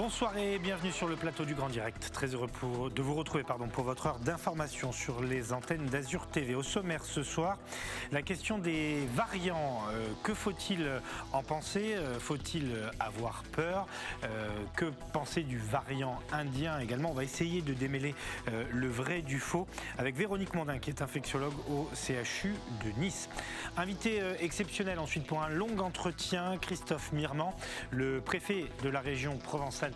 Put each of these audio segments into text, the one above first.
Bonsoir et bienvenue sur le plateau du Grand Direct. Très heureux de vous retrouver pour votre heure d'information sur les antennes d'Azur TV. Au sommaire ce soir, la question des variants. Que faut-il en penser? Faut-il avoir peur? Que penser du variant indien également? On va essayer de démêler le vrai du faux avec Véronique Mondin qui est infectiologue au CHU de Nice. Invité exceptionnel ensuite pour un long entretien, Christophe Mirmand, le préfet de la région Provence-Alpes-Côte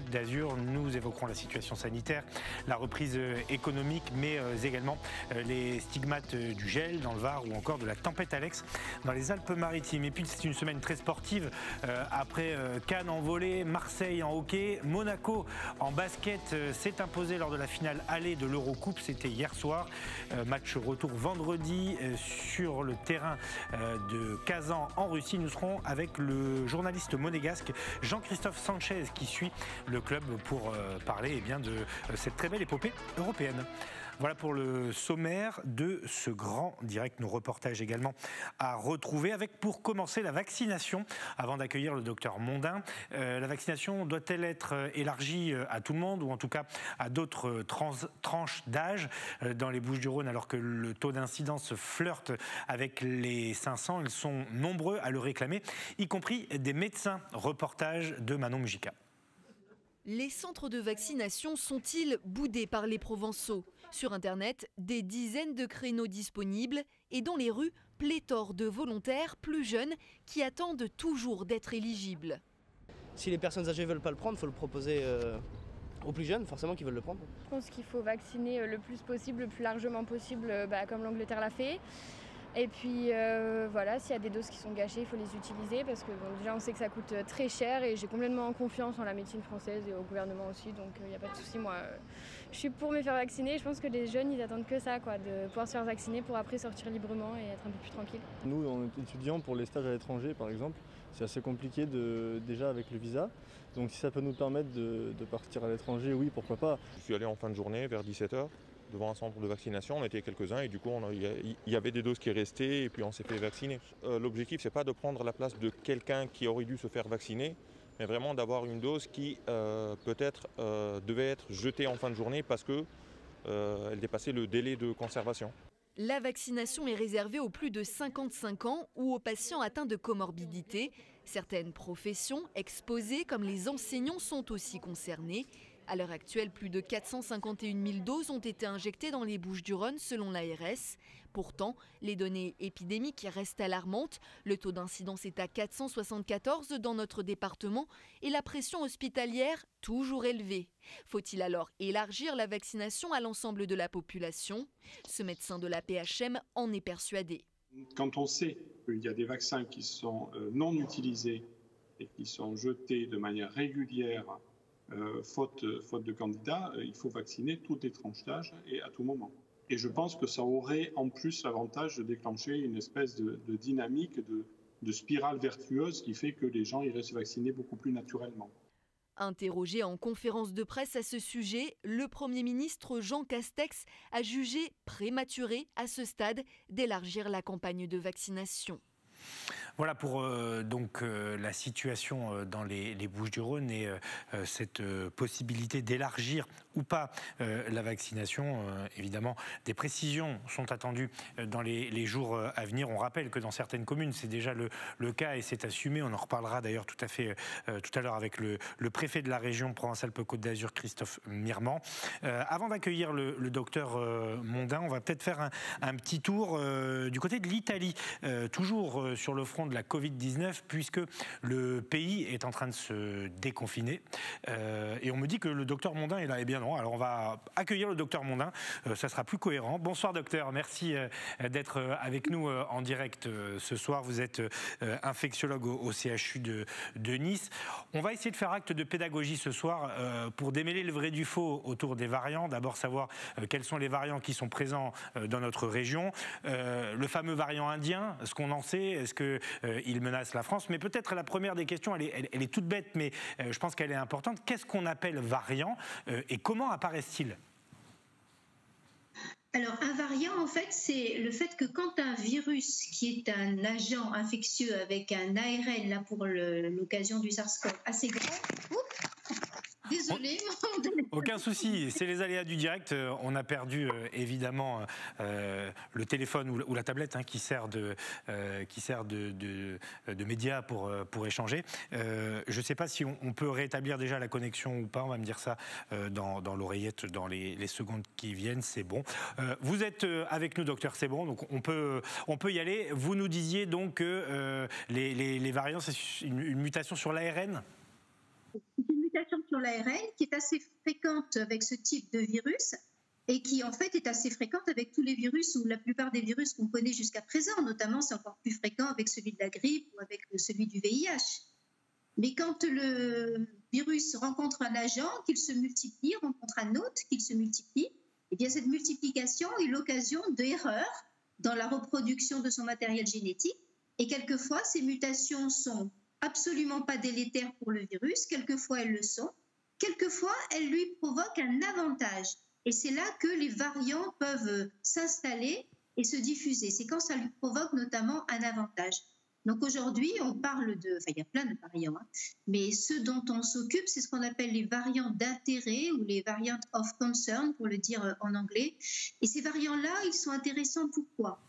d'Azur. Nous évoquerons la situation sanitaire, la reprise économique, mais également les stigmates du gel dans le Var ou encore de la tempête Alex dans les Alpes-Maritimes. Et puis c'est une semaine très sportive après Cannes en volley, Marseille en hockey, Monaco en basket s'est imposé lors de la finale aller de l'Eurocoupe. C'était hier soir. Match retour vendredi sur le terrain de Kazan en Russie. Nous serons avec le journaliste monégasque Jean-Christophe Sanchez qui suit le club pour parler de cette très belle épopée européenne. Voilà pour le sommaire de ce grand direct. Nos reportages également à retrouver avec pour commencer la vaccination. Avant d'accueillir le docteur Mondin, la vaccination doit-elle être élargie à tout le monde ou en tout cas à d'autres tranches d'âge? Dans les Bouches-du-Rhône, alors que le taux d'incidence flirte avec les 500, ils sont nombreux à le réclamer, y compris des médecins. Reportage de Manon Mujica. Les centres de vaccination sont-ils boudés par les Provençaux? Sur Internet, des dizaines de créneaux disponibles et dans les rues, pléthore de volontaires plus jeunes qui attendent toujours d'être éligibles. Si les personnes âgées ne veulent pas le prendre, il faut le proposer aux plus jeunes, forcément, qui veulent le prendre. Je pense qu'il faut vacciner le plus possible, le plus largement possible, comme l'Angleterre l'a fait. Et puis voilà, s'il y a des doses qui sont gâchées, il faut les utiliser parce que déjà on sait que ça coûte très cher et j'ai complètement confiance en la médecine française et au gouvernement aussi, donc il n'y a pas de souci. Moi, je suis pour me faire vacciner. Je pense que les jeunes, ils attendent que ça, de pouvoir se faire vacciner pour après sortir librement et être un peu plus tranquille. Nous, on est étudiants pour les stages à l'étranger, par exemple. C'est assez compliqué déjà avec le visa. Donc si ça peut nous permettre de partir à l'étranger, oui, pourquoi pas. Je suis allé en fin de journée vers 17h. Devant un centre de vaccination, on était quelques-uns et du coup il y avait des doses qui restaient et puis on s'est fait vacciner. L'objectif c'est pas de prendre la place de quelqu'un qui aurait dû se faire vacciner, mais vraiment d'avoir une dose qui peut-être devait être jetée en fin de journée parce qu'elle dépassait le délai de conservation. La vaccination est réservée aux plus de 55 ans ou aux patients atteints de comorbidité. Certaines professions exposées comme les enseignants sont aussi concernées. À l'heure actuelle, plus de 451 000 doses ont été injectées dans les Bouches-du-Rhône selon l'ARS. Pourtant, les données épidémiques restent alarmantes. Le taux d'incidence est à 474 dans notre département et la pression hospitalière toujours élevée. Faut-il alors élargir la vaccination à l'ensemble de la population? Ce médecin de la PHM en est persuadé. Quand on sait qu'il y a des vaccins qui sont non utilisés et qui sont jetés de manière régulière faute de candidats, il faut vacciner toutes les tranches d'âge et à tout moment. Et je pense que ça aurait en plus l'avantage de déclencher une espèce de dynamique, de spirale vertueuse qui fait que les gens iraient se vacciner beaucoup plus naturellement. Interrogé en conférence de presse à ce sujet, le Premier ministre Jean Castex a jugé prématuré à ce stade d'élargir la campagne de vaccination. Voilà pour la situation dans les Bouches-du-Rhône et cette possibilité d'élargir ou pas la vaccination. Évidemment, des précisions sont attendues dans les jours à venir. On rappelle que dans certaines communes, c'est déjà le cas et c'est assumé. On en reparlera d'ailleurs tout à l'heure avec le préfet de la région Provence-Alpes-Côte d'Azur, Christophe Mirmand. Avant d'accueillir le docteur Mondin, on va peut-être faire un petit tour du côté de l'Italie, toujours sur le front de la Covid-19, puisque le pays est en train de se déconfiner. Et on me dit que le docteur Mondin est là. Eh bien non, alors on va accueillir le docteur Mondin, ça sera plus cohérent. Bonsoir docteur, merci d'être avec nous en direct ce soir. Vous êtes infectiologue au CHU de Nice. On va essayer de faire acte de pédagogie ce soir pour démêler le vrai du faux autour des variants. D'abord savoir quels sont les variants qui sont présents dans notre région. Le fameux variant indien, ce qu'on en sait, est-ce qu'il menace la France? Mais peut-être la première des questions, elle est toute bête, mais je pense qu'elle est importante. Qu'est-ce qu'on appelle variant et comment apparaissent-ils? Alors, un variant, en fait, c'est le fait que quand un virus, qui est un agent infectieux avec un ARN, là pour l'occasion du SARS-CoV, assez grand, Désolée. Aucun souci, c'est les aléas du direct. On a perdu évidemment le téléphone ou la tablette qui sert de média pour échanger. Je ne sais pas si on peut rétablir déjà la connexion ou pas. On va me dire ça dans l'oreillette dans les secondes qui viennent. C'est bon. Vous êtes avec nous, docteur. C'est bon. Donc on peut y aller. Vous nous disiez donc que les variants, c'est une mutation sur l'ARN. Une mutation sur l'ARN qui est assez fréquente avec ce type de virus et qui en fait est assez fréquente avec tous les virus ou la plupart des virus qu'on connaît jusqu'à présent. Notamment, c'est encore plus fréquent avec celui de la grippe ou avec celui du VIH. Mais quand le virus rencontre un agent, qu'il se multiplie, rencontre un autre, qu'il se multiplie, eh bien cette multiplication est l'occasion d'erreurs dans la reproduction de son matériel génétique. Et quelquefois, ces mutations sont absolument pas délétères pour le virus, quelquefois elles le sont, quelquefois elles lui provoquent un avantage. Et c'est là que les variants peuvent s'installer et se diffuser. C'est quand ça lui provoque notamment un avantage. Donc aujourd'hui, on parle de... Enfin, il y a plein de variants, mais ceux dont on s'occupe, c'est ce qu'on appelle les variants d'intérêt ou les variants of concern, pour le dire en anglais. Et ces variants-là, ils sont intéressants pourquoi ?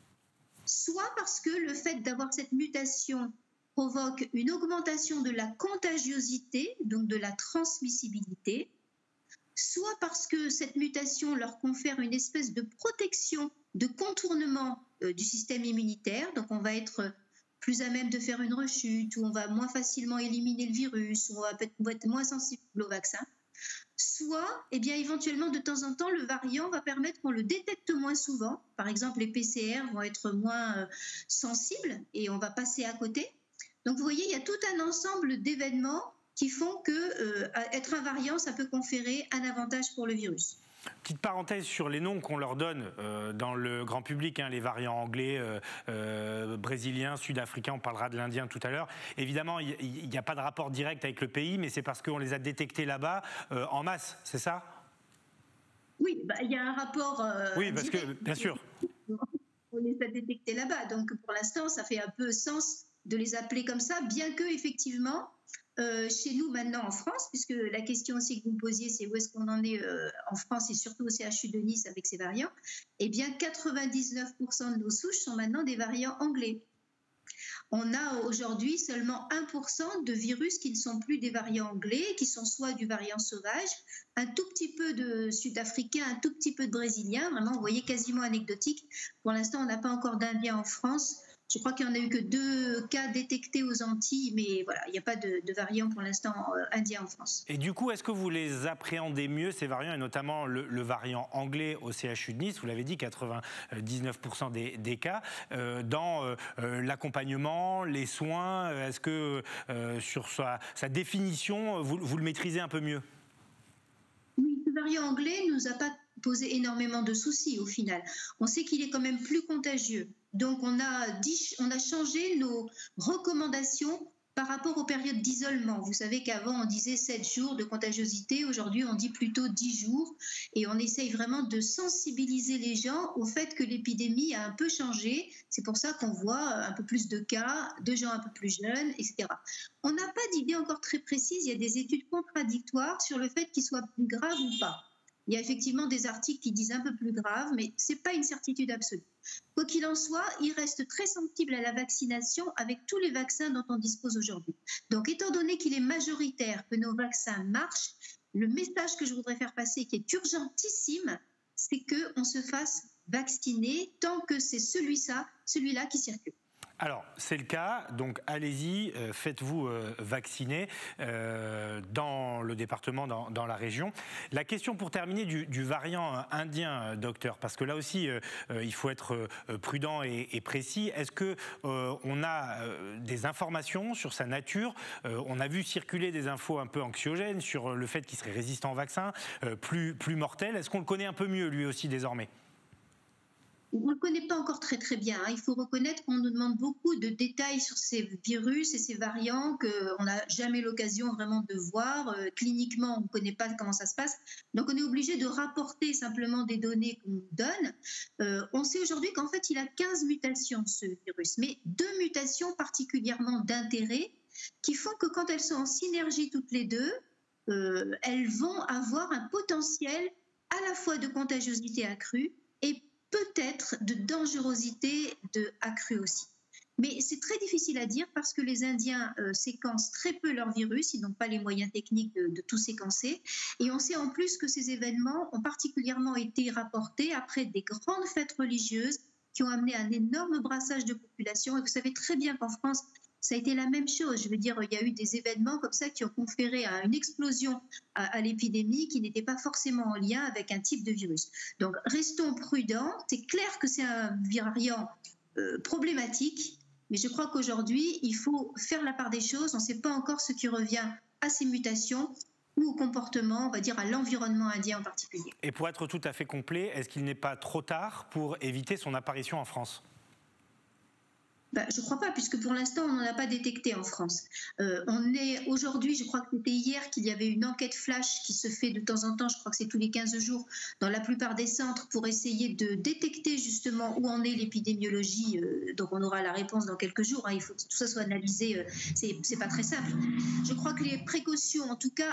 Soit parce que le fait d'avoir cette mutation provoque une augmentation de la contagiosité, donc de la transmissibilité, soit parce que cette mutation leur confère une espèce de protection, de contournement du système immunitaire, donc on va être plus à même de faire une rechute, ou on va moins facilement éliminer le virus, ou on va être moins sensible au vaccin. Soit, eh bien, éventuellement, de temps en temps, le variant va permettre qu'on le détecte moins souvent. Par exemple, les PCR vont être moins sensibles et on va passer à côté. Donc, vous voyez, il y a tout un ensemble d'événements qui font que être un variant, ça peut conférer un avantage pour le virus. Petite parenthèse sur les noms qu'on leur donne dans le grand public, les variants anglais, brésiliens, sud-africains, on parlera de l'indien tout à l'heure. Évidemment, il n'y a pas de rapport direct avec le pays, mais c'est parce qu'on les a détectés là-bas en masse, c'est ça ? Oui, il y a un rapport oui, parce direct, que, bien sûr. On les a détectés là-bas, donc pour l'instant, ça fait un peu sens de les appeler comme ça, bien que, effectivement, chez nous maintenant en France, puisque la question aussi que vous me posiez, c'est où est-ce qu'on en est en France et surtout au CHU de Nice avec ces variants, eh bien 99% de nos souches sont maintenant des variants anglais. On a aujourd'hui seulement 1% de virus qui ne sont plus des variants anglais, qui sont soit du variant sauvage, un tout petit peu de sud-africain, un tout petit peu de brésilien, vraiment vous voyez quasiment anecdotique. Pour l'instant, on n'a pas encore d'Indiens en France. Je crois qu'il n'y en a eu que 2 cas détectés aux Antilles, mais voilà, il n'y a pas de variant pour l'instant indien en France. Et du coup, est-ce que vous les appréhendez mieux, ces variants, et notamment le variant anglais au CHU de Nice, vous l'avez dit, 99% des cas, dans l'accompagnement, les soins, est-ce que sur sa définition, vous le maîtrisez un peu mieux ? Oui, le variant anglais ne nous a pas posé énormément de soucis au final. On sait qu'il est quand même plus contagieux. Donc on a changé nos recommandations par rapport aux périodes d'isolement. Vous savez qu'avant on disait 7 jours de contagiosité, aujourd'hui on dit plutôt 10 jours et on essaye vraiment de sensibiliser les gens au fait que l'épidémie a un peu changé. C'est pour ça qu'on voit un peu plus de cas, de gens un peu plus jeunes, etc. On n'a pas d'idée encore très précise, il y a des études contradictoires sur le fait qu'il soit plus grave ou pas. Il y a effectivement des articles qui disent un peu plus grave, mais ce n'est pas une certitude absolue. Quoi qu'il en soit, il reste très sensible à la vaccination avec tous les vaccins dont on dispose aujourd'hui. Donc, étant donné qu'il est majoritaire, que nos vaccins marchent, le message que je voudrais faire passer, qui est urgentissime, c'est qu'on se fasse vacciner tant que c'est celui-là qui circule. Alors, c'est le cas, donc allez-y, faites-vous vacciner dans le département, dans la région. La question pour terminer du variant indien, docteur, parce que là aussi, il faut être prudent et précis. Est-ce qu'on a des informations sur sa nature ? On a vu circuler des infos un peu anxiogènes sur le fait qu'il serait résistant au vaccin, plus mortel. Est-ce qu'on le connaît un peu mieux, lui aussi, désormais ? On ne le connaît pas encore très très bien. Il faut reconnaître qu'on nous demande beaucoup de détails sur ces virus et ces variants qu'on n'a jamais l'occasion vraiment de voir. Cliniquement, on ne connaît pas comment ça se passe. Donc on est obligé de rapporter simplement des données qu'on nous donne. On sait aujourd'hui qu'en fait il a 15 mutations ce virus, mais 2 mutations particulièrement d'intérêt qui font que quand elles sont en synergie toutes les deux, elles vont avoir un potentiel à la fois de contagiosité accrue et peut-être de dangerosité accrue aussi. Mais c'est très difficile à dire parce que les Indiens séquencent très peu leur virus, ils n'ont pas les moyens techniques de tout séquencer. Et on sait en plus que ces événements ont particulièrement été rapportés après des grandes fêtes religieuses qui ont amené un énorme brassage de population. Et vous savez très bien qu'en France, ça a été la même chose. Je veux dire, il y a eu des événements comme ça qui ont conféré une explosion à l'épidémie qui n'était pas forcément en lien avec un type de virus. Donc restons prudents. C'est clair que c'est un variant problématique. Mais je crois qu'aujourd'hui, il faut faire la part des choses. On ne sait pas encore ce qui revient à ces mutations ou au comportement, on va dire à l'environnement indien en particulier. Et pour être tout à fait complet, est-ce qu'il n'est pas trop tard pour éviter son apparition en France ? Je ne crois pas, puisque pour l'instant, on n'en a pas détecté en France. On est aujourd'hui, je crois que c'était hier qu'il y avait une enquête flash qui se fait de temps en temps, je crois que c'est tous les 15 jours, dans la plupart des centres pour essayer de détecter justement où en est l'épidémiologie. Donc on aura la réponse dans quelques jours. Il faut que tout ça soit analysé. C'est pas très simple. Je crois que les précautions, en tout cas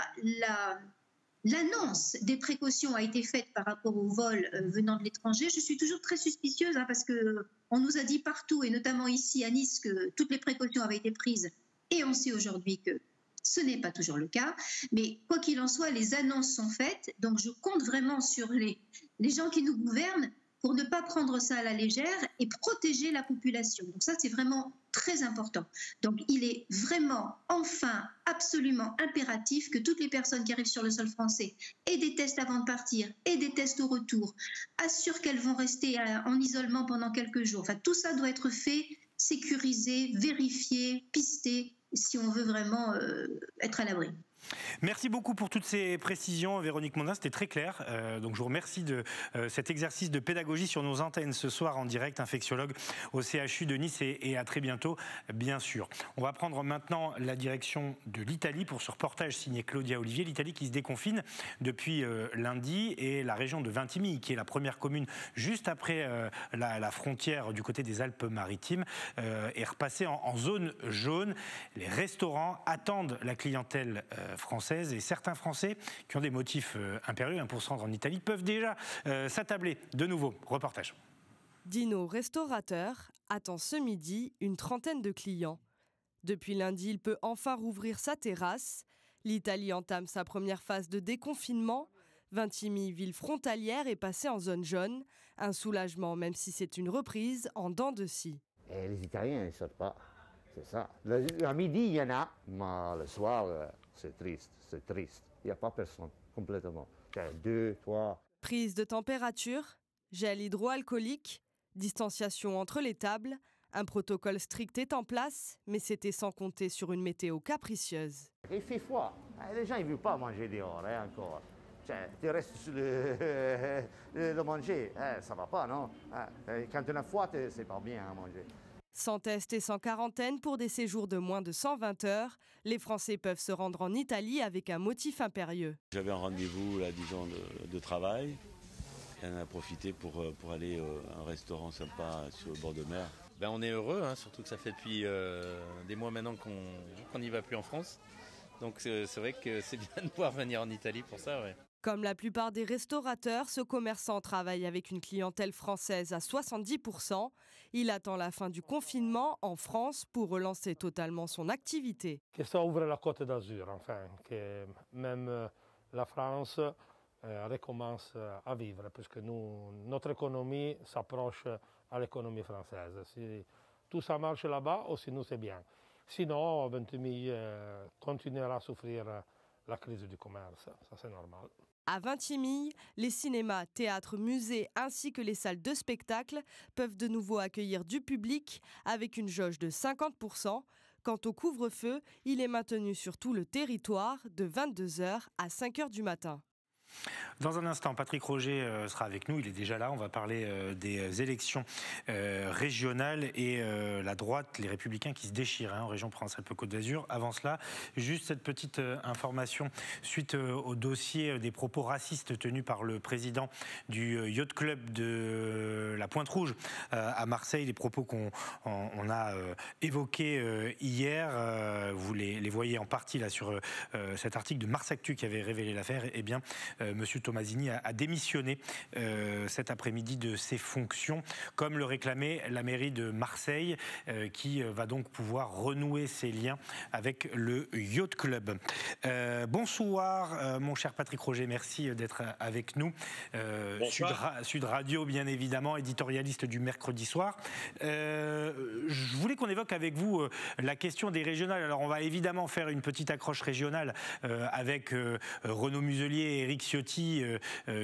l'annonce des précautions a été faite par rapport aux vols venant de l'étranger. Je suis toujours très suspicieuse parce qu'on nous a dit partout, et notamment ici à Nice, que toutes les précautions avaient été prises. Et on sait aujourd'hui que ce n'est pas toujours le cas. Mais quoi qu'il en soit, les annonces sont faites. Donc je compte vraiment sur les gens qui nous gouvernent pour ne pas prendre ça à la légère et protéger la population. Donc ça, c'est vraiment très important. Donc il est vraiment, enfin, absolument impératif que toutes les personnes qui arrivent sur le sol français aient des tests avant de partir et des tests au retour, assurent qu'elles vont rester en isolement pendant quelques jours. Enfin, tout ça doit être fait, sécurisé, vérifié, pisté, si on veut vraiment être à l'abri. Merci beaucoup pour toutes ces précisions, Véronique Mondin, c'était très clair. Donc je vous remercie de cet exercice de pédagogie sur nos antennes ce soir en direct, infectiologue au CHU de Nice, et à très bientôt, bien sûr. On va prendre maintenant la direction de l'Italie pour ce reportage signé Claudia Olivier. L'Italie qui se déconfine depuis lundi, et la région de Vintimille, qui est la première commune juste après la frontière du côté des Alpes-Maritimes, est repassée en zone jaune. Les restaurants attendent la clientèle française, et certains Français qui ont des motifs impérieux pour se rendre en Italie peuvent déjà s'attabler de nouveau. Reportage. Dino, restaurateur, attend ce midi une trentaine de clients. Depuis lundi, il peut enfin rouvrir sa terrasse. L'Italie entame sa première phase de déconfinement. Vintimille, ville frontalière, est passée en zone jaune. Un soulagement, même si c'est une reprise en dents de scie. Et les Italiens ne sortent pas, c'est ça. À midi, il y en a, mais le soir, c'est triste, c'est triste. Il n'y a pas personne, complètement. 2, 3. Prise de température, gel hydroalcoolique, distanciation entre les tables. Un protocole strict est en place, mais c'était sans compter sur une météo capricieuse. Il fait froid. Les gens ne veulent pas manger dehors, encore. Tu restes sur le manger, ça ne va pas, non? Quand on a froid, c'est pas bien à manger. Sans test et sans quarantaine pour des séjours de moins de 120 heures, les Français peuvent se rendre en Italie avec un motif impérieux. J'avais un rendez-vous, là, disons, de travail. Et on a profité pour aller à un restaurant sympa sur le bord de mer. On est heureux, surtout que ça fait depuis des mois maintenant qu'on n'y va plus en France. Donc c'est vrai que c'est bien de pouvoir venir en Italie pour ça, ouais. Comme la plupart des restaurateurs, ce commerçant travaille avec une clientèle française à 70%. Il attend la fin du confinement en France pour relancer totalement son activité. Que ça ouvre la Côte d'Azur, enfin, que même la France recommence à vivre, puisque notre économie s'approche à l'économie française. Si tout ça marche là-bas, aussi nous c'est bien. Sinon, Vintimille continuera à souffrir la crise du commerce, ça c'est normal. À Vintimille, les cinémas, théâtres, musées ainsi que les salles de spectacle peuvent de nouveau accueillir du public avec une jauge de 50%. Quant au couvre-feu, il est maintenu sur tout le territoire de 22h à 5h du matin. Dans un instant, Patrick Roger sera avec nous, il est déjà là, on va parler des élections régionales et la droite, les Républicains qui se déchirent en région Provence-Alpes-Côte d'Azur. Avant cela, juste cette petite information suite au dossier des propos racistes tenus par le président du Yacht Club de la Pointe-Rouge à Marseille, les propos qu'on a évoqués hier, vous les voyez en partie là sur cet article de Mars Actu qui avait révélé l'affaire. Eh bien, Monsieur Tomasini a démissionné cet après-midi de ses fonctions, comme le réclamait la mairie de Marseille, qui va donc pouvoir renouer ses liens avec le Yacht Club. Bonsoir, mon cher Patrick Roger, merci d'être avec nous. Sud Radio, bien évidemment, éditorialiste du mercredi soir. Je voulais qu'on évoque avec vous la question des régionales. Alors, on va évidemment faire une petite accroche régionale avec Renaud Muselier et Éric Ciotti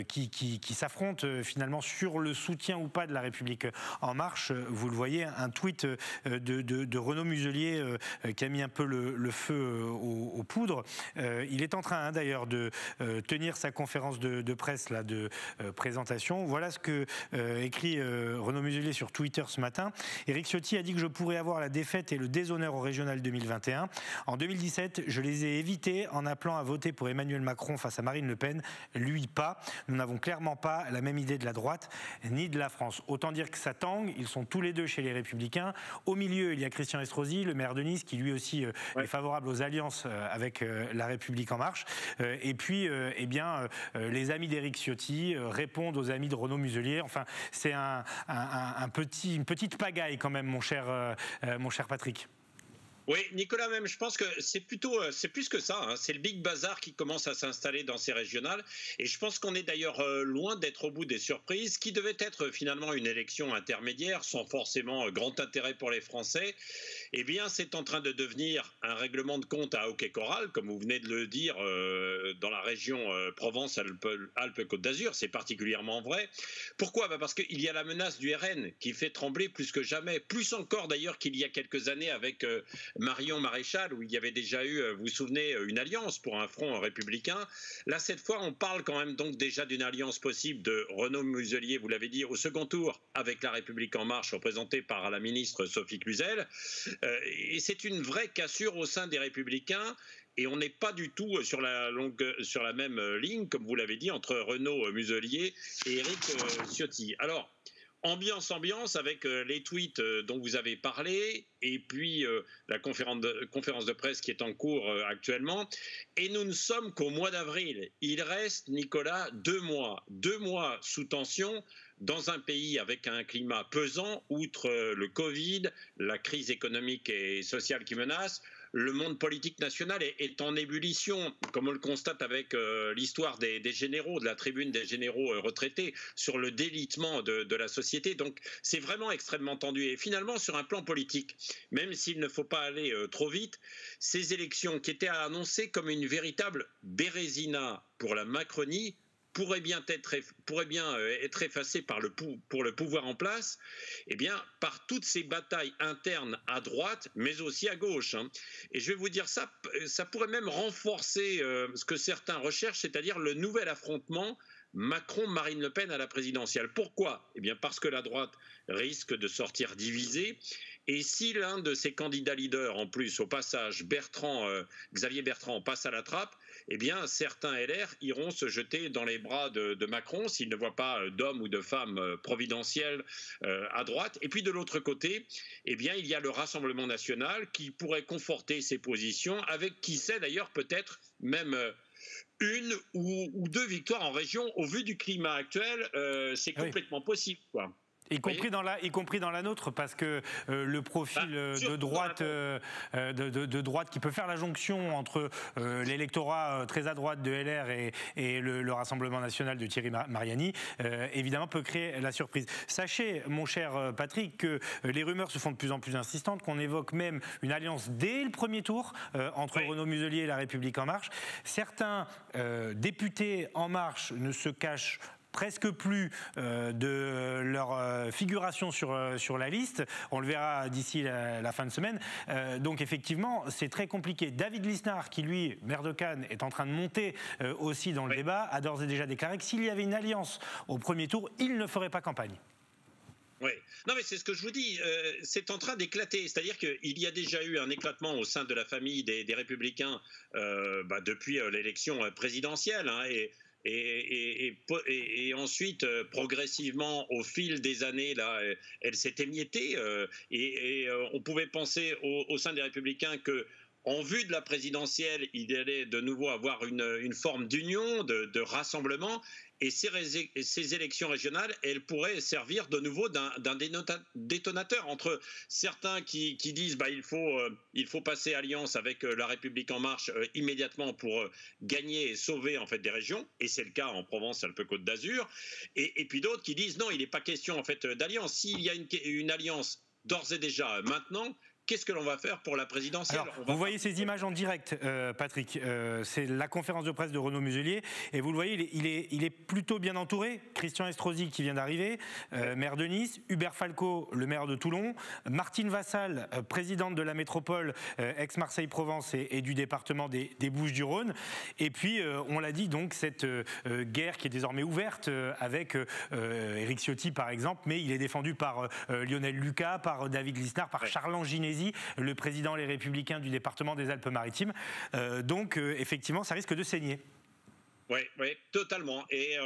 qui s'affrontent finalement sur le soutien ou pas de la République En Marche. Vous le voyez, un tweet de Renaud Muselier qui a mis un peu le feu aux poudres. Il est en train d'ailleurs de tenir sa conférence de presse là, de présentation. Voilà ce que écrit Renaud Muselier sur Twitter ce matin. Éric Ciotti a dit que je pourrais avoir la défaite et le déshonneur au régional 2021. En 2017, je les ai évités en appelant à voter pour Emmanuel Macron face à Marine Le Pen. Lui pas. Nous n'avons clairement pas la même idée de la droite ni de la France. Autant dire que ça tangue. Ils sont tous les deux chez les Républicains. Au milieu, il y a Christian Estrosi, le maire de Nice, qui lui aussi est favorable aux alliances avec la République En Marche. Et puis, les amis d'Éric Ciotti répondent aux amis de Renaud Muselier. Enfin, c'est une petite pagaille quand même, mon cher Patrick. Oui, Nicolas, même, je pense que c'est plus que ça. C'est le big bazar qui commence à s'installer dans ces régionales. Et je pense qu'on est d'ailleurs loin d'être au bout des surprises. Qui devait être finalement une élection intermédiaire, sans forcément grand intérêt pour les Français, eh bien, c'est en train de devenir un règlement de compte à hockey-choral, comme vous venez de le dire, dans la région Provence-Alpes-Côte d'Azur. C'est particulièrement vrai. Pourquoi ? Parce qu'il y a la menace du RN qui fait trembler plus que jamais. Plus encore d'ailleurs qu'il y a quelques années avec Marion Maréchal, où il y avait déjà eu, vous vous souvenez, une alliance pour un front républicain. Là, cette fois, on parle quand même donc déjà d'une alliance possible de Renaud Muselier, vous l'avez dit, au second tour, avec la République En Marche, représentée par la ministre Sophie Cluzel. Et c'est une vraie cassure au sein des Républicains. Et on n'est pas du tout sur la même ligne, comme vous l'avez dit, entre Renaud Muselier et Éric Ciotti. Alors, ambiance avec les tweets dont vous avez parlé et puis la conférence de presse qui est en cours actuellement. Et nous ne sommes qu'au mois d'avril. Il reste, Nicolas, 2 mois. 2 mois sous tension dans un pays avec un climat pesant, outre le Covid, la crise économique et sociale qui menace. Le monde politique national est en ébullition, comme on le constate avec l'histoire des généraux, de la tribune des généraux retraités, sur le délitement de la société. Donc c'est vraiment extrêmement tendu. Et finalement, sur un plan politique, même s'il ne faut pas aller trop vite, ces élections qui étaient annoncées comme une véritable bérésina pour la Macronie, pourrait bien être effacé pour le pouvoir en place, eh bien, par toutes ces batailles internes à droite, mais aussi à gauche. Et je vais vous dire ça pourrait même renforcer ce que certains recherchent, c'est-à-dire le nouvel affrontement Macron-Marine Le Pen à la présidentielle. Pourquoi ? Eh bien, parce que la droite risque de sortir divisée. Et si l'un de ces candidats leaders, en plus, au passage, Xavier Bertrand, passe à la trappe, eh bien, certains LR iront se jeter dans les bras de Macron s'ils ne voient pas d'hommes ou de femmes providentiels à droite. Et puis, de l'autre côté, eh bien, il y a le Rassemblement national qui pourrait conforter ses positions avec, qui sait d'ailleurs, peut-être même une ou 2 victoires en région. Au vu du climat actuel, c'est complètement possible, quoi. Y compris dans la nôtre, parce que le profil de droite qui peut faire la jonction entre l'électorat très à droite de LR et le Rassemblement national de Thierry Mariani, évidemment peut créer la surprise. Sachez, mon cher Patrick, que les rumeurs se font de plus en plus insistantes, qu'on évoque même une alliance dès le premier tour entre Renaud Muselier et la République En Marche. Certains députés En Marche ne se cachent presque plus de leur figuration sur la liste. On le verra d'ici la fin de semaine. Donc effectivement, c'est très compliqué. David Lisnard, qui lui, maire de Cannes, est en train de monter aussi dans le débat, a d'ores et déjà déclaré que s'il y avait une alliance au premier tour, il ne ferait pas campagne. Oui, non mais c'est ce que je vous dis, c'est en train d'éclater, c'est-à-dire qu'il y a déjà eu un éclatement au sein de la famille des Républicains depuis l'élection présidentielle, hein, et ensuite, progressivement, au fil des années, là, elle s'est émiettée, et on pouvait penser au sein des Républicains que en vue de la présidentielle, il allait de nouveau avoir une forme d'union, de rassemblement, et ces élections régionales, elles pourraient servir de nouveau d'un détonateur entre certains qui disent il faut passer alliance avec La République En Marche immédiatement pour gagner et sauver en fait des régions, et c'est le cas en Provence-Alpes-Côte d'Azur, et puis d'autres qui disent non, il n'est pas question en fait d'alliance. S'il y a une alliance d'ores et déjà maintenant, qu'est-ce que l'on va faire pour la présidentielle? Alors, vous voyez ces images en direct, Patrick. C'est la conférence de presse de Renaud Muselier. Et vous le voyez, il est plutôt bien entouré. Christian Estrosi qui vient d'arriver, maire de Nice. Hubert Falco, le maire de Toulon. Martine Vassal, présidente de la métropole ex-Marseille-Provence et du département des Bouches-du-Rhône. Et puis, on l'a dit, donc, cette guerre qui est désormais ouverte avec Éric Ciotti, par exemple. Mais il est défendu par Lionel Lucas, par David Lisnard, par Charles Ginesi, le président Les Républicains du département des Alpes-Maritimes. Donc, effectivement, ça risque de saigner. Oui, totalement. Et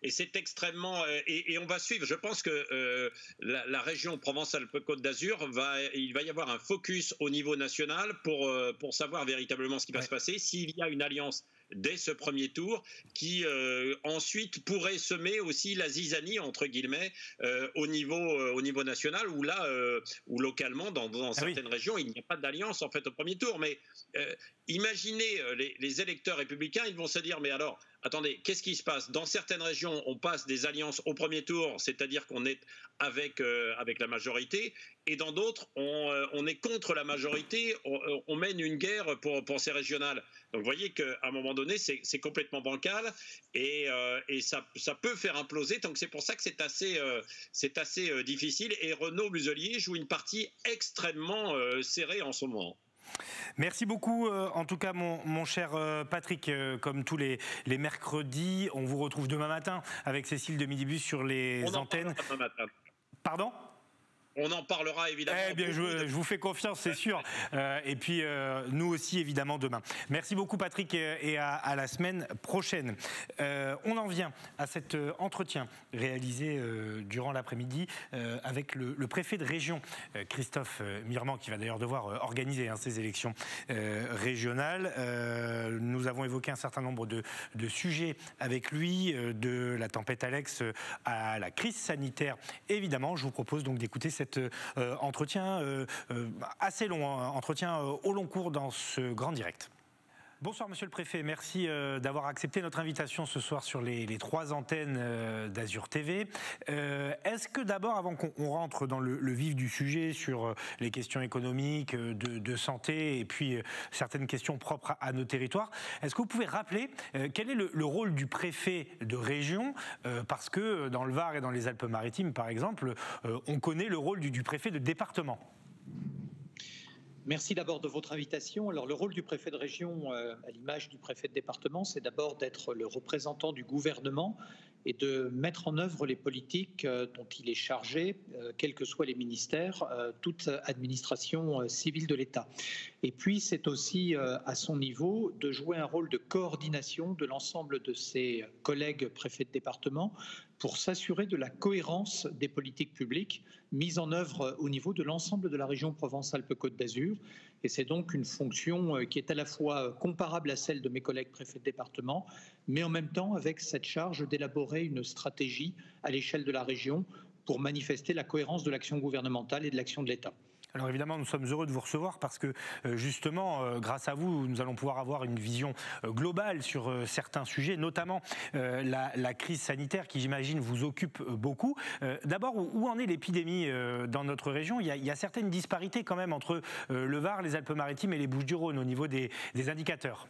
c'est extrêmement... Et on va suivre. Je pense que la région Provence-Alpes-Côte d'Azur, il va y avoir un focus au niveau national pour savoir véritablement ce qui va se passer. S'il y a une alliance dès ce premier tour, qui ensuite pourrait semer aussi la zizanie, entre guillemets, au niveau national, où là, ou localement, dans certaines régions, il n'y a pas d'alliance en fait au premier tour. Mais imaginez les électeurs républicains, ils vont se dire, mais alors, attendez, qu'est-ce qui se passe? Dans certaines régions, on passe des alliances au premier tour, c'est-à-dire qu'on est avec la majorité, et dans d'autres, on est contre la majorité, on mène une guerre pour ces régionales. Donc vous voyez qu'à un moment donné, c'est complètement bancal, et ça peut faire imploser. Donc c'est pour ça que c'est assez difficile, et Renaud Muselier joue une partie extrêmement serrée en ce moment. Merci beaucoup, en tout cas, mon cher Patrick. Comme tous les mercredis, on vous retrouve demain matin avec Cécile de Midibus sur les antennes. Pardon ? On en parlera évidemment. Eh bien, je vous fais confiance, c'est sûr. Et puis, nous aussi, évidemment, demain. Merci beaucoup, Patrick, et à la semaine prochaine. On en vient à cet entretien réalisé durant l'après-midi avec le préfet de région, Christophe Mirmand, qui va d'ailleurs devoir organiser ces élections régionales. Nous avons évoqué un certain nombre de sujets avec lui, de la tempête Alex à la crise sanitaire. Évidemment, je vous propose donc d'écouter cet entretien assez long, entretien au long cours dans ce grand direct. Bonsoir Monsieur le Préfet, merci d'avoir accepté notre invitation ce soir sur les 3 antennes d'Azur TV. Est-ce que d'abord, avant qu'on rentre dans le vif du sujet sur les questions économiques, de santé et puis certaines questions propres à nos territoires, est-ce que vous pouvez rappeler quel est le rôle du préfet de région, parce que dans le Var et dans les Alpes-Maritimes par exemple, on connaît le rôle du préfet de département. Merci d'abord de votre invitation. Alors, le rôle du préfet de région, à l'image du préfet de département, c'est d'abord d'être le représentant du gouvernement et de mettre en œuvre les politiques dont il est chargé, quels que soient les ministères, toute administration civile de l'État. Et puis, c'est aussi à son niveau de jouer un rôle de coordination de l'ensemble de ses collègues préfets de département pour s'assurer de la cohérence des politiques publiques mises en œuvre au niveau de l'ensemble de la région Provence-Alpes-Côte d'Azur. Et c'est donc une fonction qui est à la fois comparable à celle de mes collègues préfets de département, mais en même temps avec cette charge d'élaborer une stratégie à l'échelle de la région pour manifester la cohérence de l'action gouvernementale et de l'action de l'État. Alors évidemment, nous sommes heureux de vous recevoir parce que justement, grâce à vous, nous allons pouvoir avoir une vision globale sur certains sujets, notamment la crise sanitaire qui, j'imagine, vous occupe beaucoup. D'abord, où en est l'épidémie dans notre région? Il y a certaines disparités quand même entre le Var, les Alpes-Maritimes et les Bouches-du-Rhône au niveau des indicateurs.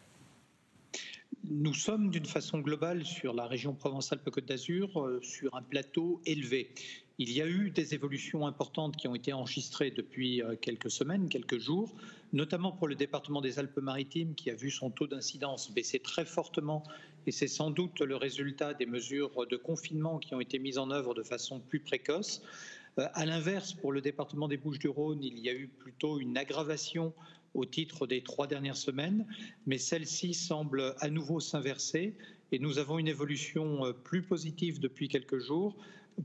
Nous sommes d'une façon globale sur la région Provence-Alpes-Côte d'Azur sur un plateau élevé. Il y a eu des évolutions importantes qui ont été enregistrées depuis quelques semaines, quelques jours, notamment pour le département des Alpes-Maritimes qui a vu son taux d'incidence baisser très fortement, et c'est sans doute le résultat des mesures de confinement qui ont été mises en œuvre de façon plus précoce. À l'inverse, pour le département des Bouches-du-Rhône, il y a eu plutôt une aggravation au titre des 3 dernières semaines, mais celle-ci semble à nouveau s'inverser et nous avons une évolution plus positive depuis quelques jours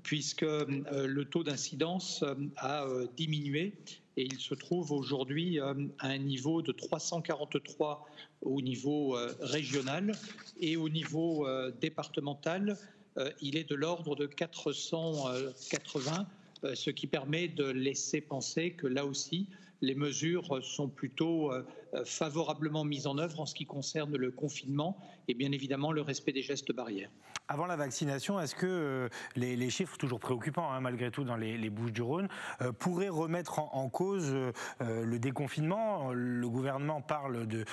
puisque le taux d'incidence a diminué et il se trouve aujourd'hui à un niveau de 343 au niveau régional et au niveau départemental, il est de l'ordre de 480, ce qui permet de laisser penser que là aussi, les mesures sont plutôt favorablement mises en œuvre en ce qui concerne le confinement et bien évidemment le respect des gestes barrières. Avant la vaccination, est-ce que les chiffres toujours préoccupants, hein, malgré tout, dans les Bouches-du-Rhône, pourraient remettre en cause le déconfinement? Le gouvernement parle de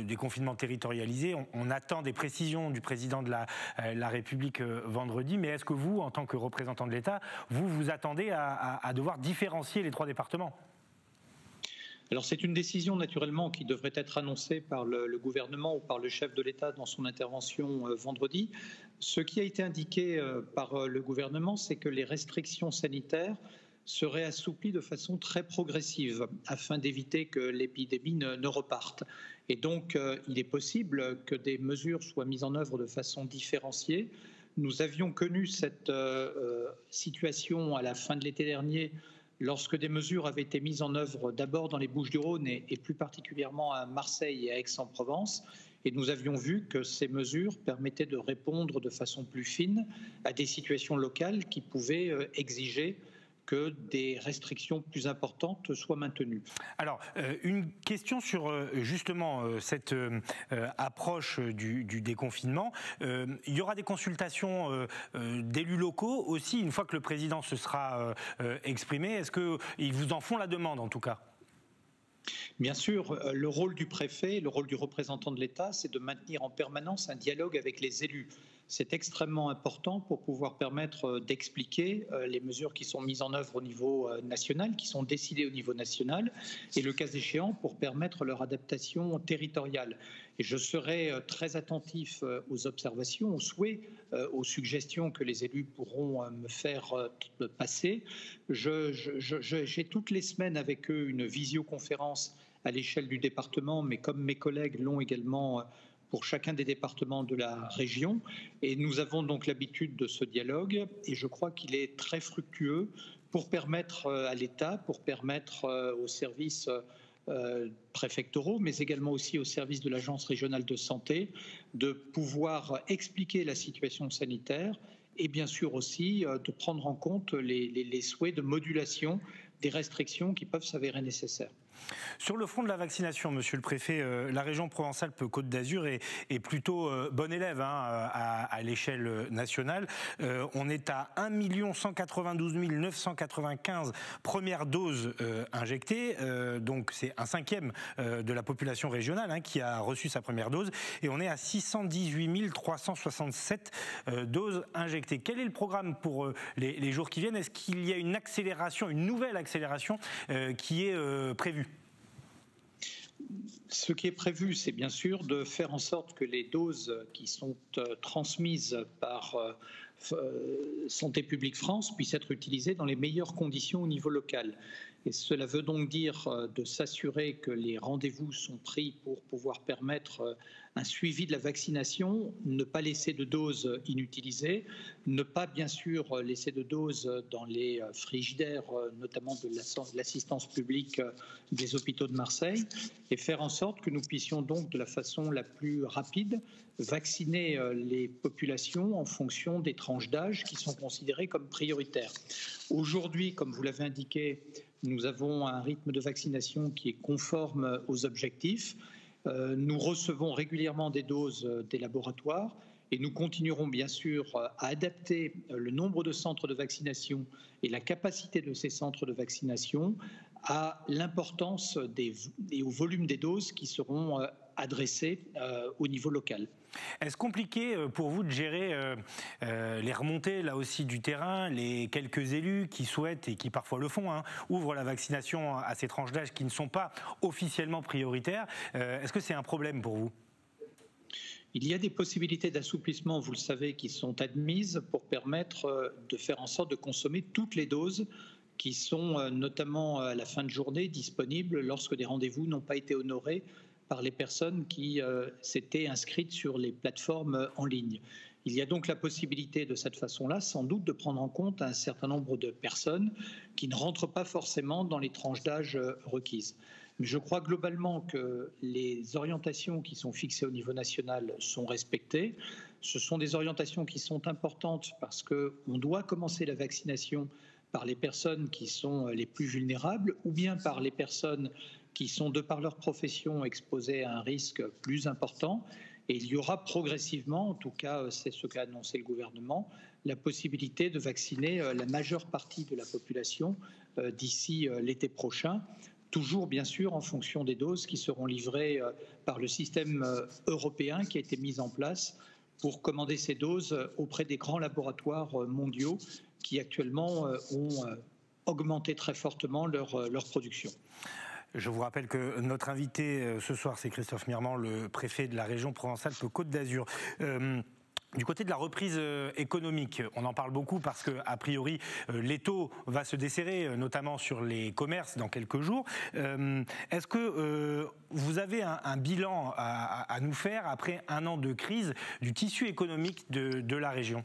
déconfinement territorialisé. On attend des précisions du président de la République vendredi. Mais est-ce que vous, en tant que représentant de l'État, vous attendez à devoir différencier les 3 départements? Alors c'est une décision naturellement qui devrait être annoncée par le gouvernement ou par le chef de l'État dans son intervention vendredi. Ce qui a été indiqué par le gouvernement, c'est que les restrictions sanitaires seraient assouplies de façon très progressive afin d'éviter que l'épidémie ne reparte. Et donc il est possible que des mesures soient mises en œuvre de façon différenciée. Nous avions connu cette situation à la fin de l'été dernier lorsque des mesures avaient été mises en œuvre d'abord dans les Bouches-du-Rhône et plus particulièrement à Marseille et à Aix-en-Provence. Et nous avions vu que ces mesures permettaient de répondre de façon plus fine à des situations locales qui pouvaient exiger que des restrictions plus importantes soient maintenues. Alors, une question sur justement cette approche du déconfinement. Il y aura des consultations d'élus locaux aussi, une fois que le président se sera exprimé. Est-ce qu'ils vous en font la demande en tout cas ? Bien sûr, le rôle du préfet, le rôle du représentant de l'État, c'est de maintenir en permanence un dialogue avec les élus. C'est extrêmement important pour pouvoir permettre d'expliquer les mesures qui sont mises en œuvre au niveau national, qui sont décidées au niveau national, et le cas échéant pour permettre leur adaptation territoriale. Et je serai très attentif aux observations, aux souhaits, aux suggestions que les élus pourront me faire passer. J'ai toutes les semaines avec eux une visioconférence à l'échelle du département, mais comme mes collègues l'ont également pour chacun des départements de la région. Et nous avons donc l'habitude de ce dialogue et je crois qu'il est très fructueux pour permettre à l'État, pour permettre aux services préfectoraux, mais également aussi aux services de l'Agence régionale de santé, de pouvoir expliquer la situation sanitaire et bien sûr aussi de prendre en compte les souhaits de modulation des restrictions qui peuvent s'avérer nécessaires. Sur le front de la vaccination, monsieur le préfet, la région Provence-Alpes-Côte d'Azur est plutôt bon élève à l'échelle nationale. On est à 1 192 995 premières doses injectées, donc c'est 1/5 de la population régionale qui a reçu sa première dose, et on est à 618 367 doses injectées. Quel est le programme pour les jours qui viennent? Est-ce qu'il y a une accélération, une nouvelle accélération qui est prévue? Ce qui est prévu, c'est bien sûr de faire en sorte que les doses qui sont transmises par Santé publique France puissent être utilisées dans les meilleures conditions au niveau local. Et cela veut donc dire de s'assurer que les rendez-vous sont pris pour pouvoir permettre un suivi de la vaccination, ne pas laisser de doses inutilisées, ne pas bien sûr laisser de doses dans les frigidaires, notamment de l'assistance publique des hôpitaux de Marseille, et faire en sorte que nous puissions donc de la façon la plus rapide vacciner les populations en fonction des tranches d'âge qui sont considérées comme prioritaires. Aujourd'hui, comme vous l'avez indiqué, nous avons un rythme de vaccination qui est conforme aux objectifs. Nous recevons régulièrement des doses des laboratoires et nous continuerons bien sûr à adapter le nombre de centres de vaccination et la capacité de ces centres de vaccination à l'importance et au volume des doses qui seront adressées au niveau local. Est-ce compliqué pour vous de gérer les remontées là aussi du terrain, les quelques élus qui souhaitent et qui parfois le font, ouvrent la vaccination à ces tranches d'âge qui ne sont pas officiellement prioritaires. Est-ce que c'est un problème pour vous ? Il y a des possibilités d'assouplissement, vous le savez, qui sont admises pour permettre de faire en sorte de consommer toutes les doses qui sont notamment à la fin de journée disponibles lorsque des rendez-vous n'ont pas été honorés par les personnes qui s'étaient inscrites sur les plateformes en ligne. Il y a donc la possibilité de cette façon-là, sans doute, de prendre en compte un certain nombre de personnes qui ne rentrent pas forcément dans les tranches d'âge requises. Mais je crois globalement que les orientations qui sont fixées au niveau national sont respectées. Ce sont des orientations qui sont importantes parce qu'on doit commencer la vaccination par les personnes qui sont les plus vulnérables ou bien par les personnes qui sont, de par leur profession, exposées à un risque plus important. Et il y aura progressivement, en tout cas c'est ce qu'a annoncé le gouvernement, la possibilité de vacciner la majeure partie de la population d'ici l'été prochain, toujours bien sûr en fonction des doses qui seront livrées par le système européen qui a été mis en place pour commander ces doses auprès des grands laboratoires mondiaux qui actuellement ont augmenté très fortement leur production. Je vous rappelle que notre invité ce soir, c'est Christophe Mirmand, le préfet de la région Provence-Alpes-Côte d'Azur. Du côté de la reprise économique, on en parle beaucoup parce qu'a priori, l'étau va se desserrer, notamment sur les commerces dans quelques jours. Est-ce que vous avez un bilan à nous faire après un an de crise du tissu économique de la région ?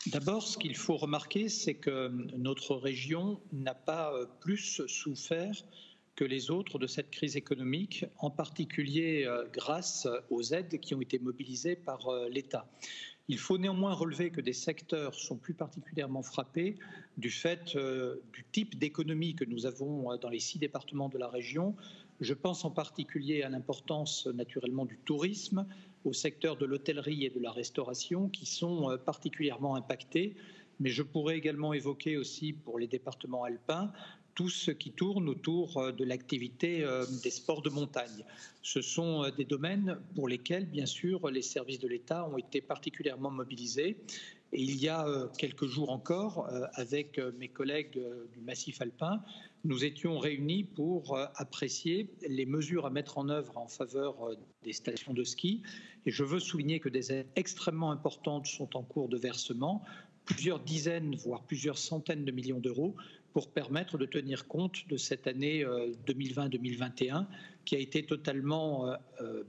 D'abord, ce qu'il faut remarquer, c'est que notre région n'a pas plus souffert que les autres de cette crise économique, en particulier grâce aux aides qui ont été mobilisées par l'État. Il faut néanmoins relever que des secteurs sont plus particulièrement frappés du fait du type d'économie que nous avons dans les 6 départements de la région. Je pense en particulier à l'importance naturellement du tourisme, au secteur de l'hôtellerie et de la restauration qui sont particulièrement impactés. Mais je pourrais également évoquer aussi pour les départements alpins tout ce qui tourne autour de l'activité des sports de montagne. Ce sont des domaines pour lesquels, bien sûr, les services de l'État ont été particulièrement mobilisés. Et il y a quelques jours encore, avec mes collègues du Massif alpin, nous étions réunis pour apprécier les mesures à mettre en œuvre en faveur des stations de ski. Et je veux souligner que des aides extrêmement importantes sont en cours de versement, plusieurs dizaines, voire plusieurs centaines de millions d'euros, pour permettre de tenir compte de cette année 2020-2021 qui a été totalement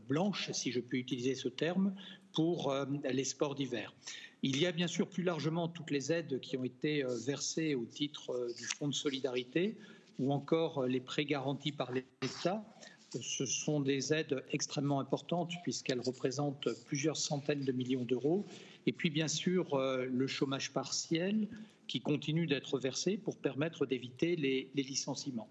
blanche, si je peux utiliser ce terme, pour les sports d'hiver. Il y a bien sûr plus largement toutes les aides qui ont été versées au titre du Fonds de solidarité ou encore les prêts garantis par l'État. Ce sont des aides extrêmement importantes puisqu'elles représentent plusieurs centaines de millions d'euros. Et puis bien sûr le chômage partiel qui continue d'être versé pour permettre d'éviter les licenciements.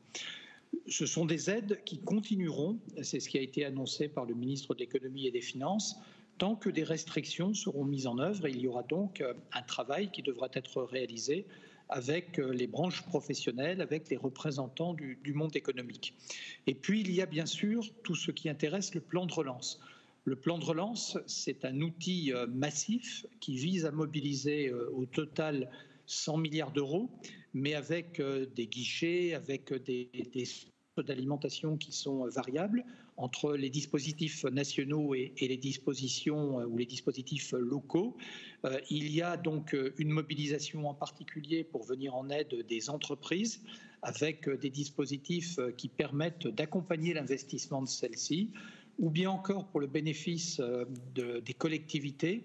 Ce sont des aides qui continueront, c'est ce qui a été annoncé par le ministre de l'Économie et des Finances, tant que des restrictions seront mises en œuvre. Il y aura donc un travail qui devra être réalisé avec les branches professionnelles, avec les représentants du monde économique. Et puis il y a bien sûr tout ce qui intéresse le plan de relance. Le plan de relance, c'est un outil massif qui vise à mobiliser au total 100 milliards d'euros, mais avec des guichets, avec des d'alimentation qui sont variables entre les dispositifs nationaux et les dispositions ou les dispositifs locaux. Il y a donc une mobilisation en particulier pour venir en aide des entreprises avec des dispositifs qui permettent d'accompagner l'investissement de celles-ci, ou bien encore pour le bénéfice des collectivités,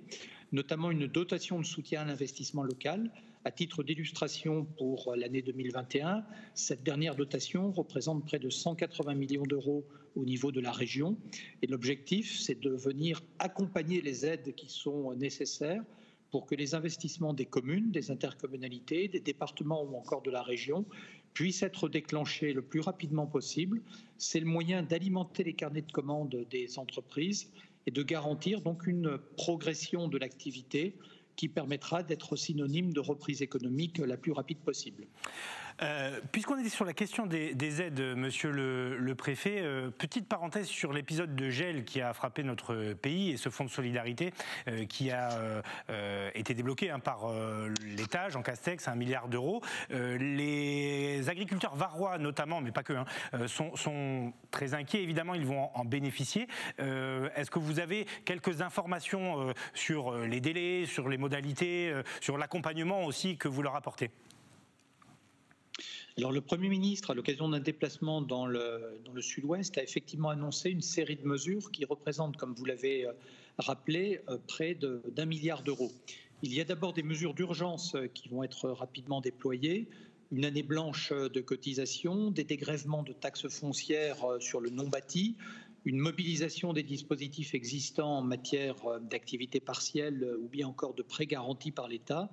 notamment une dotation de soutien à l'investissement local. À titre d'illustration, pour l'année 2021, cette dernière dotation représente près de 180 millions d'euros au niveau de la région. Et l'objectif, c'est de venir accompagner les aides qui sont nécessaires pour que les investissements des communes, des intercommunalités, des départements ou encore de la région puissent être déclenchés le plus rapidement possible. C'est le moyen d'alimenter les carnets de commandes des entreprises et de garantir donc une progression de l'activité qui permettra d'être synonyme de reprise économique la plus rapide possible. Puisqu'on est sur la question des aides, monsieur le préfet, petite parenthèse sur l'épisode de gel qui a frappé notre pays et ce fonds de solidarité qui a été débloqué par l'État, Jean Castex, 1 milliard d'euros. Les agriculteurs varois notamment, mais pas que, sont très inquiets. Évidemment, ils vont en bénéficier. Est-ce que vous avez quelques informations sur les délais, sur les modalités, sur l'accompagnement aussi que vous leur apportez ? Alors, le Premier ministre, à l'occasion d'un déplacement dans le sud-ouest, a effectivement annoncé une série de mesures qui représentent, comme vous l'avez rappelé, près d'1 milliard d'euros. Il y a d'abord des mesures d'urgence qui vont être rapidement déployées, une année blanche de cotisation, des dégrèvements de taxes foncières sur le non-bâti, une mobilisation des dispositifs existants en matière d'activité partielle ou bien encore de prêts garantis par l'État.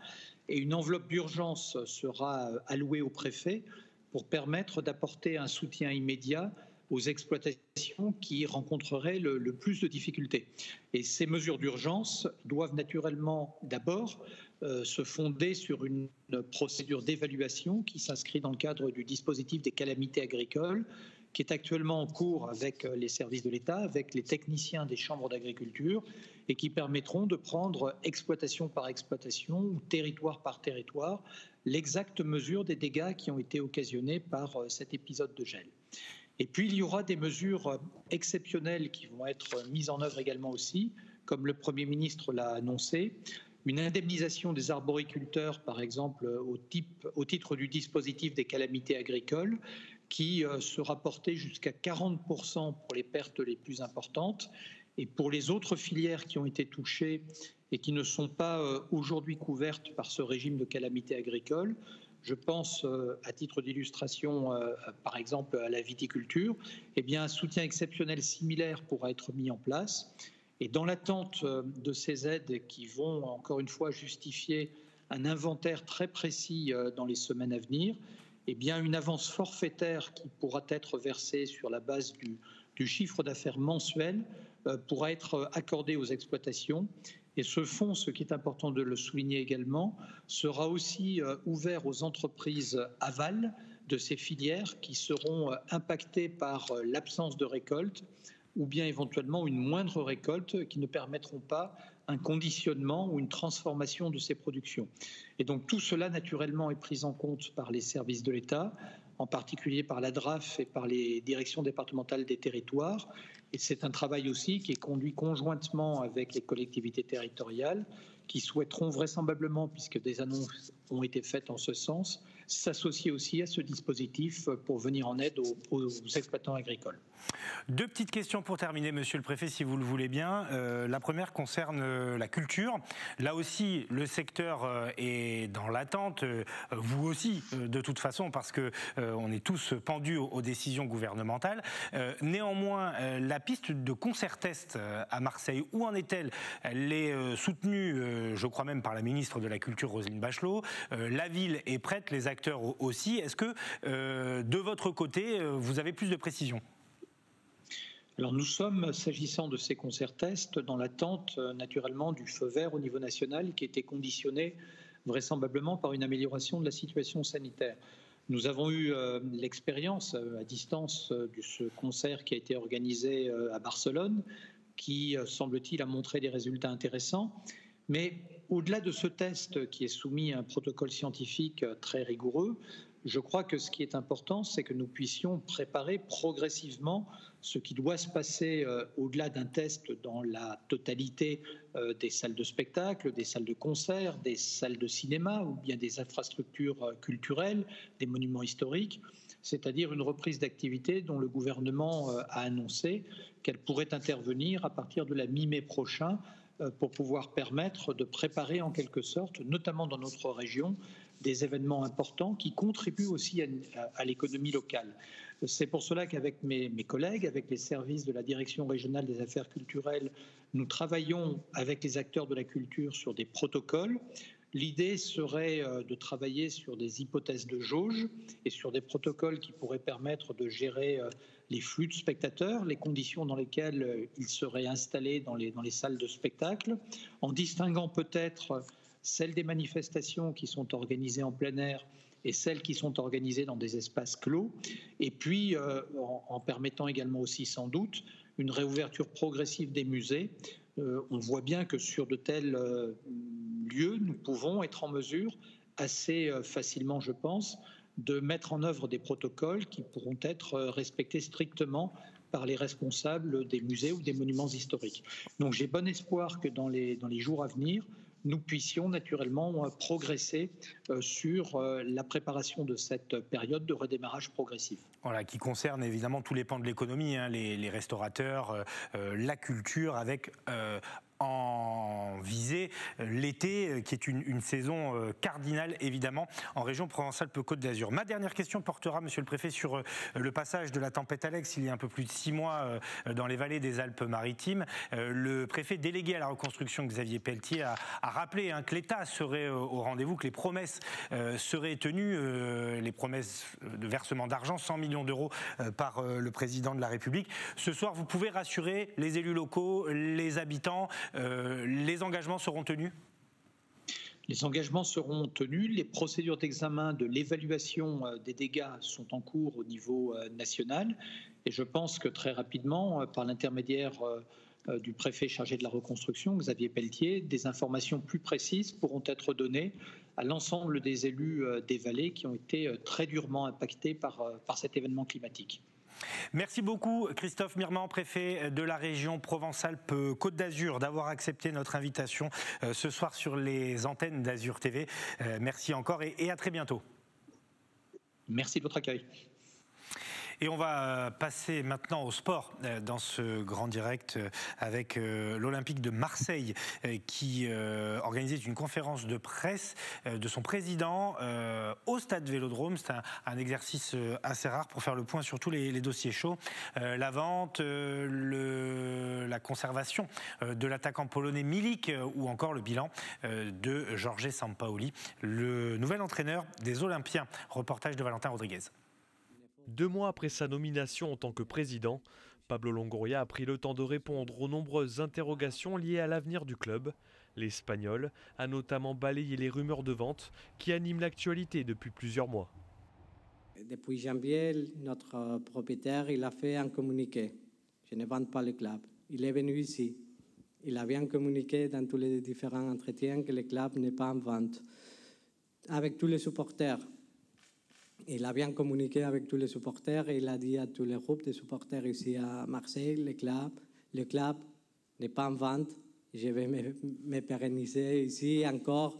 Et une enveloppe d'urgence sera allouée au préfet pour permettre d'apporter un soutien immédiat aux exploitations qui rencontreraient le plus de difficultés. Et ces mesures d'urgence doivent naturellement d'abord se fonder sur une procédure d'évaluation qui s'inscrit dans le cadre du dispositif des calamités agricoles, qui est actuellement en cours avec les services de l'État, avec les techniciens des chambres d'agriculture, et qui permettront de prendre exploitation par exploitation ou territoire par territoire l'exacte mesure des dégâts qui ont été occasionnés par cet épisode de gel. Et puis il y aura des mesures exceptionnelles qui vont être mises en œuvre également aussi, comme le Premier ministre l'a annoncé. Une indemnisation des arboriculteurs, par exemple, au titre du dispositif des calamités agricoles, qui sera portée jusqu'à 40% pour les pertes les plus importantes. Et pour les autres filières qui ont été touchées et qui ne sont pas aujourd'hui couvertes par ce régime de calamité agricole, je pense à titre d'illustration par exemple à la viticulture, eh bien un soutien exceptionnel similaire pourra être mis en place. Et dans l'attente de ces aides qui vont encore une fois justifier un inventaire très précis dans les semaines à venir, eh bien une avance forfaitaire qui pourra être versée sur la base du chiffre d'affaires mensuel pourra être accordée aux exploitations. Et ce fonds, ce qui est important de le souligner également, sera aussi ouvert aux entreprises aval de ces filières qui seront impactées par l'absence de récolte ou bien éventuellement une moindre récolte qui ne permettront pas un conditionnement ou une transformation de ces productions. Et donc tout cela naturellement est pris en compte par les services de l'État, en particulier par la DRAF et par les directions départementales des territoires. Et c'est un travail aussi qui est conduit conjointement avec les collectivités territoriales qui souhaiteront vraisemblablement, puisque des annonces ont été faites en ce sens, s'associer aussi à ce dispositif pour venir en aide aux exploitants agricoles. Deux petites questions pour terminer, monsieur le préfet, si vous le voulez bien. La première concerne la culture. Là aussi, le secteur est dans l'attente, vous aussi, de toute façon, parce qu'on est tous pendus aux décisions gouvernementales. Néanmoins, la piste de concert-test à Marseille, où en est-elle? Elle est soutenue, je crois même, par la ministre de la Culture, Roselyne Bachelot. La ville est prête, les acteurs aussi. Est-ce que, de votre côté, vous avez plus de précisions? Alors nous sommes, s'agissant de ces concerts-tests, dans l'attente naturellement du feu vert au niveau national qui était conditionné vraisemblablement par une amélioration de la situation sanitaire. Nous avons eu l'expérience à distance de ce concert qui a été organisé à Barcelone, qui, semble-t-il, a montré des résultats intéressants. Mais au-delà de ce test qui est soumis à un protocole scientifique très rigoureux, je crois que ce qui est important, c'est que nous puissions préparer progressivement ce qui doit se passer au-delà d'un test dans la totalité des salles de spectacle, des salles de concert, des salles de cinéma ou bien des infrastructures culturelles, des monuments historiques, c'est-à-dire une reprise d'activité dont le gouvernement a annoncé qu'elle pourrait intervenir à partir de la mi-mai prochain pour pouvoir permettre de préparer en quelque sorte, notamment dans notre région, des événements importants qui contribuent aussi à l'économie locale. C'est pour cela qu'avec mes collègues, avec les services de la Direction régionale des affaires culturelles, nous travaillons avec les acteurs de la culture sur des protocoles. L'idée serait de travailler sur des hypothèses de jauge et sur des protocoles qui pourraient permettre de gérer les flux de spectateurs, les conditions dans lesquelles ils seraient installés dans les salles de spectacle, en distinguant peut-être celles des manifestations qui sont organisées en plein air et celles qui sont organisées dans des espaces clos, et puis en permettant également aussi sans doute une réouverture progressive des musées. On voit bien que sur de tels lieux, nous pouvons être en mesure assez facilement, je pense, de mettre en œuvre des protocoles qui pourront être respectés strictement par les responsables des musées ou des monuments historiques. Donc j'ai bon espoir que dans les jours à venir, nous puissions naturellement progresser sur la préparation de cette période de redémarrage progressif. Voilà, qui concerne évidemment tous les pans de l'économie, hein, les restaurateurs, la culture, avec en visée l'été, qui est une saison cardinale évidemment en région Provence-Alpes-Côte d'Azur. Ma dernière question portera, monsieur le préfet, sur le passage de la tempête Alex il y a un peu plus de 6 mois dans les vallées des Alpes-Maritimes. Le préfet délégué à la reconstruction, Xavier Pelletier, a rappelé que l'État serait au rendez-vous, que les promesses seraient tenues, les promesses de versement d'argent, 100 millions d'euros par le président de la République. Ce soir, vous pouvez rassurer les élus locaux, les habitants, les engagements seront tenus ? Les engagements seront tenus. Les procédures d'examen de l'évaluation des dégâts sont en cours au niveau national. Et je pense que très rapidement, par l'intermédiaire du préfet chargé de la reconstruction, Xavier Pelletier, des informations plus précises pourront être données à l'ensemble des élus des vallées qui ont été très durement impactés par cet événement climatique. Merci beaucoup Christophe Mirmand, préfet de la région Provence-Alpes-Côte d'Azur, d'avoir accepté notre invitation ce soir sur les antennes d'Azur TV. Merci encore et à très bientôt. Merci de votre accueil. Et on va passer maintenant au sport dans ce grand direct avec l'Olympique de Marseille qui organisait une conférence de presse de son président au stade Vélodrome. C'est un exercice assez rare pour faire le point sur tous les dossiers chauds. La vente, la conservation de l'attaquant polonais Milik ou encore le bilan de Jorge Sampaoli, le nouvel entraîneur des Olympiens. Reportage de Valentin Rodriguez. 2 mois après sa nomination en tant que président, Pablo Longoria a pris le temps de répondre aux nombreuses interrogations liées à l'avenir du club. L'Espagnol a notamment balayé les rumeurs de vente qui animent l'actualité depuis plusieurs mois. Depuis janvier, notre propriétaire il a fait un communiqué. Je ne vends pas le club. Il est venu ici. Il a bien communiqué dans tous les différents entretiens que le club n'est pas en vente. Avec tous les supporters. Il a bien communiqué avec tous les supporters et il a dit à tous les groupes de supporters ici à Marseille, le club n'est pas en vente. Je vais me pérenniser ici encore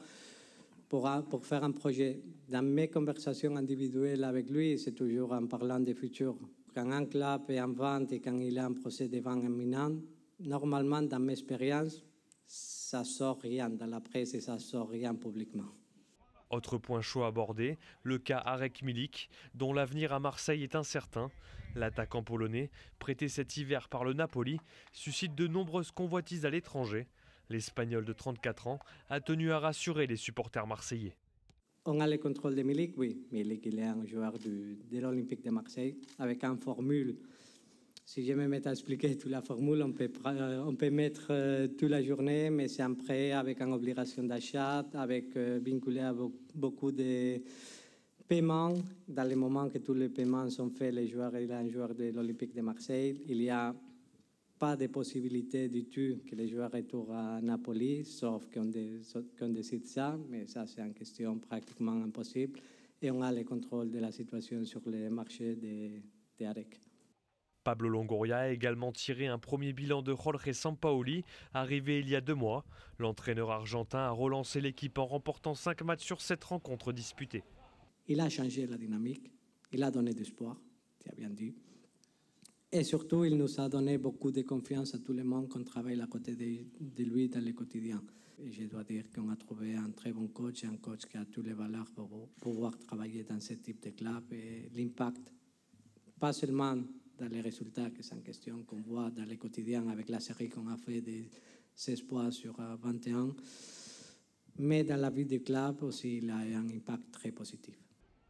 pour faire un projet. Dans mes conversations individuelles avec lui, c'est toujours en parlant du futur. Quand un club est en vente et quand il a un procès de vente imminent, normalement, dans mes expériences, ça ne sort rien dans la presse et ça ne sort rien publiquement. Autre point chaud abordé, le cas Arek Milik, dont l'avenir à Marseille est incertain. L'attaquant polonais, prêté cet hiver par le Napoli, suscite de nombreuses convoitises à l'étranger. L'Espagnol de 34 ans a tenu à rassurer les supporters marseillais. On a le contrôle de Milik, oui. Milik, il est un joueur de l'Olympique de Marseille, avec une formule. Si je me mets à expliquer toute la formule, on peut mettre toute la journée, mais c'est un prêt avec une obligation d'achat, avec vinculé à beaucoup de paiements. Dans le moment que tous les paiements sont faits, il est un joueur de l'Olympique de Marseille. Il n'y a pas de possibilité du tout que les joueurs retournent à Napoli, sauf qu'on décide ça, mais ça c'est une question pratiquement impossible. Et on a le contrôle de la situation sur le marché d'Arek. Pablo Longoria a également tiré un premier bilan de Jorge Sampaoli, arrivé il y a 2 mois. L'entraîneur argentin a relancé l'équipe en remportant 5 matchs sur 7 rencontres disputées. Il a changé la dynamique, il a donné de l'espoir, tu as bien dit. Et surtout, il nous a donné beaucoup de confiance à tout le monde qu'on travaille à côté de lui dans le quotidien. Et je dois dire qu'on a trouvé un très bon coach, un coach qui a toutes les valeurs pour pouvoir travailler dans ce type de club. Et l'impact, pas seulement dans les résultats, que c'est une question qu'on voit dans le quotidien avec la série qu'on a fait de 16 points sur 21, mais dans la vie du club aussi, il a un impact très positif.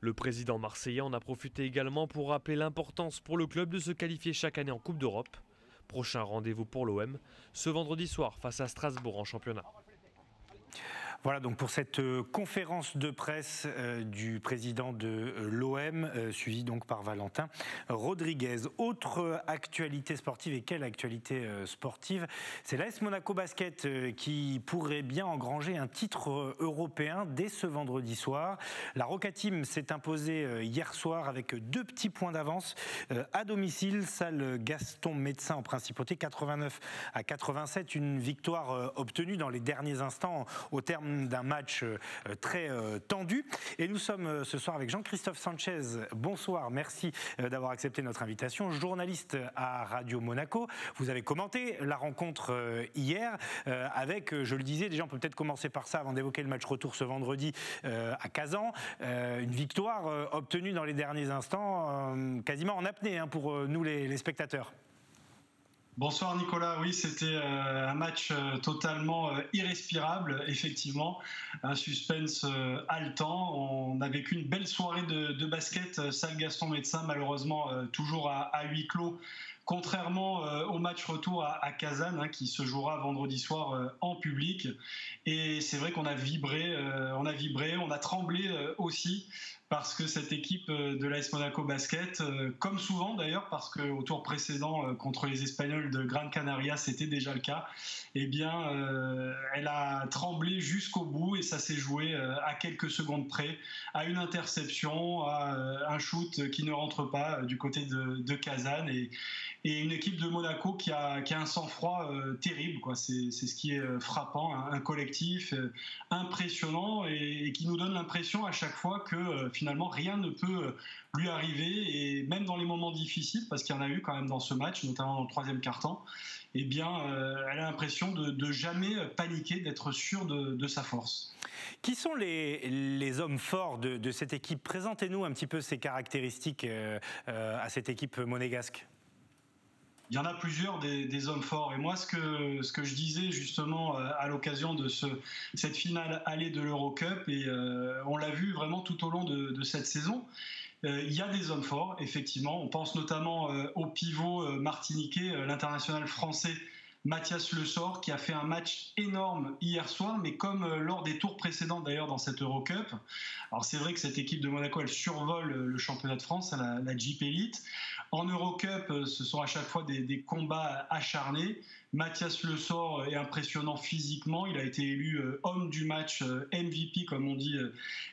Le président marseillais en a profité également pour rappeler l'importance pour le club de se qualifier chaque année en Coupe d'Europe. Prochain rendez-vous pour l'OM, ce vendredi soir face à Strasbourg en championnat. Voilà donc pour cette conférence de presse du président de l'OM, suivie donc par Valentin Rodriguez. Autre actualité sportive, et quelle actualité sportive, c'est l'AS Monaco Basket qui pourrait bien engranger un titre européen dès ce vendredi soir. La Roca Team s'est imposée hier soir avec 2 petits points d'avance à domicile, salle Gaston Médecin en Principauté, 89-87, une victoire obtenue dans les derniers instants au terme d'un match très tendu. Et nous sommes ce soir avec Jean-Christophe Sanchez. Bonsoir, merci d'avoir accepté notre invitation. Journaliste à Radio Monaco, vous avez commenté la rencontre hier avec, je le disais, déjà on peut peut-être commencer par ça avant d'évoquer le match retour ce vendredi à Kazan. Une victoire obtenue dans les derniers instants, quasiment en apnée pour nous les spectateurs. Bonsoir Nicolas, oui c'était un match totalement irrespirable, effectivement, un suspense haletant. On a vécu une belle soirée de basket, salle Gaston Médecin, malheureusement toujours à huis clos, contrairement au match retour à Kazan qui se jouera vendredi soir en public. Et c'est vrai qu'on a vibré, on a tremblé aussi, parce que cette équipe de l'AS Monaco Basket, comme souvent d'ailleurs, parce qu'au tour précédent contre les Espagnols de Gran Canaria, c'était déjà le cas, eh bien, elle a tremblé jusqu'au bout et ça s'est joué à quelques secondes près, à une interception, à un shoot qui ne rentre pas du côté de Kazan et une équipe de Monaco qui a un sang-froid terrible, quoi. C'est ce qui est frappant, un collectif impressionnant et qui nous donne l'impression à chaque fois que finalement rien ne peut lui arriver, et même dans les moments difficiles, parce qu'il y en a eu quand même dans ce match, notamment dans le 3e quart-temps, eh bien, elle a l'impression de jamais paniquer, d'être sûre de sa force. Qui sont les hommes forts de cette équipe? Présentez-nous un petit peu ces caractéristiques à cette équipe monégasque. Il y en a plusieurs des hommes forts. Et moi, ce que je disais justement à l'occasion de cette finale allée de l'Eurocup, et on l'a vu vraiment tout au long de cette saison, il y a des hommes forts, effectivement. On pense notamment au pivot martiniquais, l'international français Mathias Le Sort, qui a fait un match énorme hier soir, mais comme lors des tours précédents d'ailleurs dans cette Eurocup. Alors c'est vrai que cette équipe de Monaco, elle survole le championnat de France, la Jeep Elite. En Eurocup, ce sont à chaque fois des combats acharnés. Mathias Le Sort est impressionnant physiquement. Il a été élu homme du match, MVP comme on dit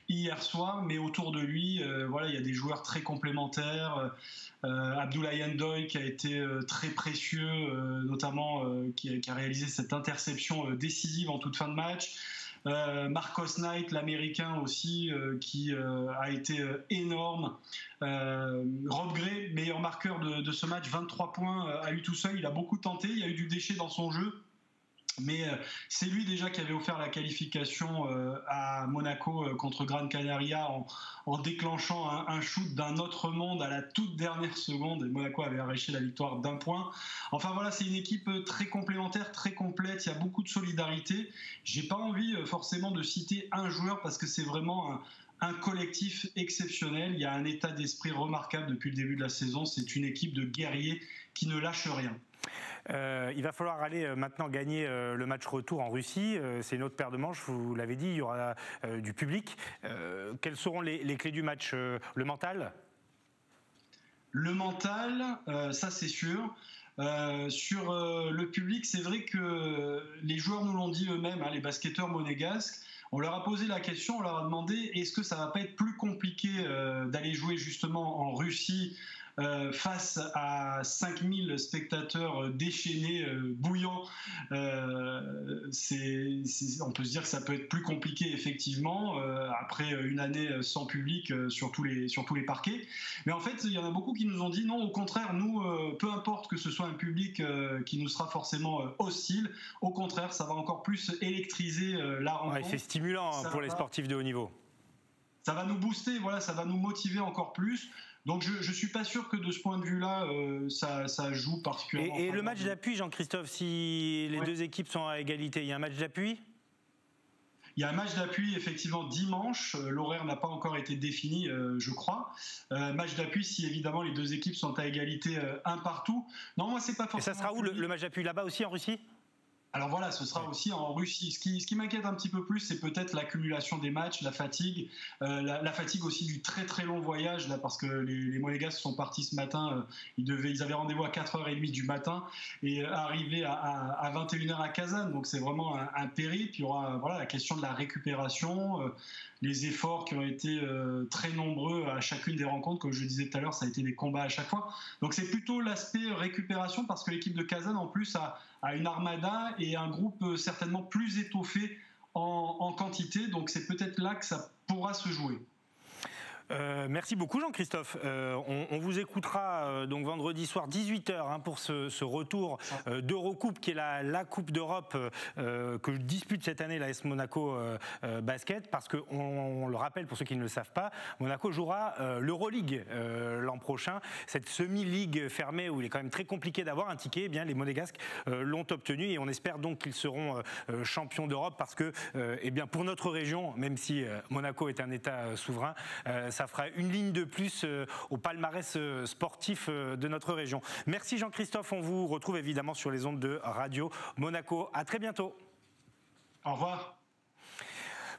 hier soir. Mais autour de lui, voilà, il y a des joueurs très complémentaires. Abdoulaye Ndoye qui a été très précieux, notamment qui a réalisé cette interception décisive en toute fin de match. Marcos Knight, l'américain aussi, qui a été énorme. Rob Gray, meilleur marqueur de ce match, 23 points à lui tout seul. Il a beaucoup tenté, il y a eu du déchet dans son jeu. Mais c'est lui déjà qui avait offert la qualification à Monaco contre Gran Canaria en déclenchant un shoot d'un autre monde à la toute dernière seconde. Et Monaco avait arraché la victoire d'1 point. Enfin voilà, c'est une équipe très complémentaire, très complète. Il y a beaucoup de solidarité. J'ai pas envie forcément de citer un joueur parce que c'est vraiment un collectif exceptionnel. Il y a un état d'esprit remarquable depuis le début de la saison. C'est une équipe de guerriers qui ne lâche rien. Il va falloir aller maintenant gagner le match retour en Russie. C'est une autre paire de manches, vous l'avez dit, il y aura du public. Quelles seront les clés du match? Le mental? Le mental, ça c'est sûr. Sur le public, c'est vrai que les joueurs nous l'ont dit eux-mêmes, les basketteurs monégasques. On leur a posé la question, on leur a demandé est-ce que ça va pas être plus compliqué d'aller jouer justement en Russie face à 5000 spectateurs déchaînés, bouillants. On peut se dire que ça peut être plus compliqué effectivement après une année sans public sur tous les parquets. Mais en fait, il y en a beaucoup qui nous ont dit non, au contraire, nous, peu importe que ce soit un public qui nous sera forcément hostile, au contraire, ça va encore plus électriser la rencontre. Ouais, c'est stimulant pour les sportifs de haut niveau. Ça va nous booster, voilà, ça va nous motiver encore plus. Donc je ne suis pas sûr que de ce point de vue-là, ça joue particulièrement. Et le match d'appui, Jean-Christophe, si les deux équipes sont à égalité, il y a un match d'appui? Il y a un match d'appui effectivement dimanche, l'horaire n'a pas encore été défini je crois. Match d'appui si évidemment les deux équipes sont à égalité un partout. Non, moi c'est pas forcément... Et ça sera où le match d'appui? Là-bas aussi en Russie? Alors voilà, ce sera aussi en Russie. Ce qui m'inquiète un petit peu plus, c'est peut-être l'accumulation des matchs, la fatigue, la fatigue aussi du très très long voyage, là, parce que les Monégasques sont partis ce matin, ils avaient rendez-vous à 4h30 du matin et arriver à 21h à Kazan, donc c'est vraiment un périple. Il y aura la question de la récupération, les efforts qui ont été très nombreux à chacune des rencontres, comme je le disais tout à l'heure, ça a été des combats à chaque fois. Donc c'est plutôt l'aspect récupération, parce que l'équipe de Kazan en plus a une armada et un groupe certainement plus étoffé en quantité, donc c'est peut-être là que ça pourra se jouer. Merci beaucoup Jean-Christophe. On vous écoutera donc vendredi soir 18h pour ce retour d'Eurocoupe qui est la Coupe d'Europe que dispute cette année l'AS Monaco Basket, parce qu'on le rappelle pour ceux qui ne le savent pas, Monaco jouera l'Euroleague l'an prochain, cette semi-ligue fermée où il est quand même très compliqué d'avoir un ticket. Eh bien, les Monégasques l'ont obtenu et on espère donc qu'ils seront champions d'Europe, parce que eh bien, pour notre région, même si Monaco est un État souverain, ça fera une ligne de plus au palmarès sportif de notre région. Merci Jean-Christophe, on vous retrouve évidemment sur les ondes de Radio Monaco. À très bientôt. Au revoir.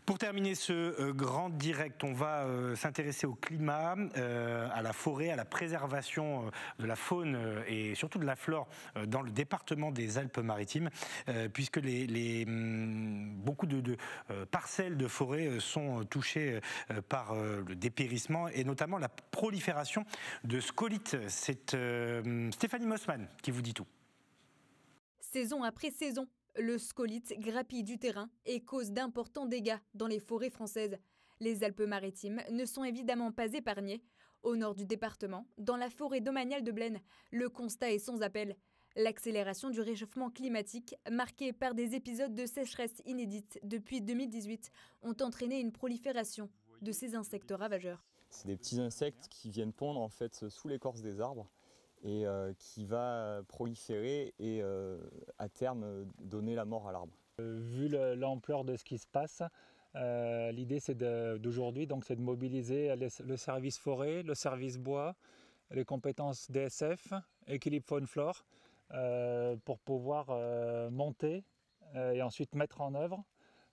Pour terminer ce grand direct, on va s'intéresser au climat, à la forêt, à la préservation de la faune et surtout de la flore dans le département des Alpes-Maritimes, puisque beaucoup de parcelles de forêt sont touchées par le dépérissement et notamment la prolifération de scolytes. C'est Stéphanie Mossman qui vous dit tout. Saison après saison, le scolyte grappille du terrain et cause d'importants dégâts dans les forêts françaises. Les Alpes-Maritimes ne sont évidemment pas épargnées. Au nord du département, dans la forêt domaniale de Blaine, le constat est sans appel. L'accélération du réchauffement climatique, marquée par des épisodes de sécheresse inédites depuis 2018, ont entraîné une prolifération de ces insectes ravageurs. C'est des petits insectes qui viennent pondre en fait sous l'écorce des arbres et qui va proliférer et à terme donner la mort à l'arbre. Vu l'ampleur de ce qui se passe, l'idée d'aujourd'hui c'est de mobiliser le service forêt, le service bois, les compétences DSF, équilibre faune-flore, pour pouvoir monter et ensuite mettre en œuvre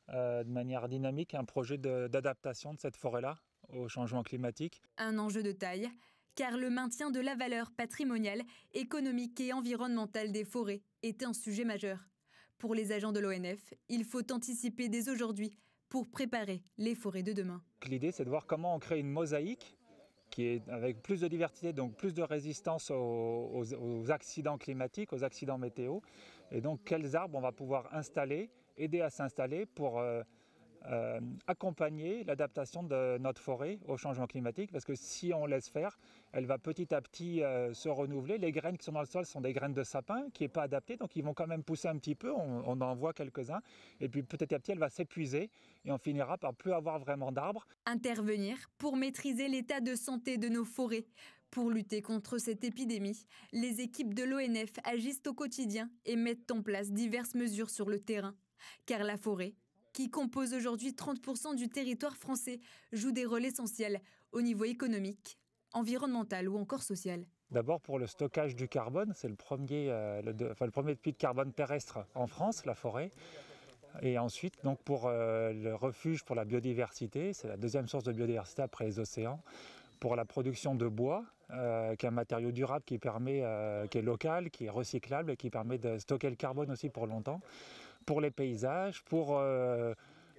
de manière dynamique un projet d'adaptation de cette forêt-là au changement climatique. Un enjeu de taille, car le maintien de la valeur patrimoniale, économique et environnementale des forêts est un sujet majeur. Pour les agents de l'ONF, il faut anticiper dès aujourd'hui pour préparer les forêts de demain. L'idée, c'est de voir comment on crée une mosaïque qui est avec plus de diversité, donc plus de résistance aux accidents climatiques, aux accidents météo. Et donc, quels arbres on va pouvoir installer, aider à s'installer pour accompagner l'adaptation de notre forêt au changement climatique, parce que si on laisse faire, elle va petit à petit se renouveler. Les graines qui sont dans le sol sont des graines de sapin qui n'est pas adaptées, donc ils vont quand même pousser un petit peu, on en voit quelques-uns, et puis petit à petit elle va s'épuiser et on finira par plus avoir vraiment d'arbres. Intervenir pour maîtriser l'état de santé de nos forêts. Pour lutter contre cette épidémie, les équipes de l'ONF agissent au quotidien et mettent en place diverses mesures sur le terrain. Car la forêt, qui compose aujourd'hui 30% du territoire français, joue des rôles essentiels au niveau économique, environnemental ou encore social. D'abord pour le stockage du carbone, c'est le premier puits de carbone terrestre en France, la forêt. Et ensuite donc pour le refuge pour la biodiversité, c'est la deuxième source de biodiversité après les océans. Pour la production de bois, qui est un matériau durable qui est local, qui est recyclable et qui permet de stocker le carbone aussi pour longtemps. Pour les paysages, pour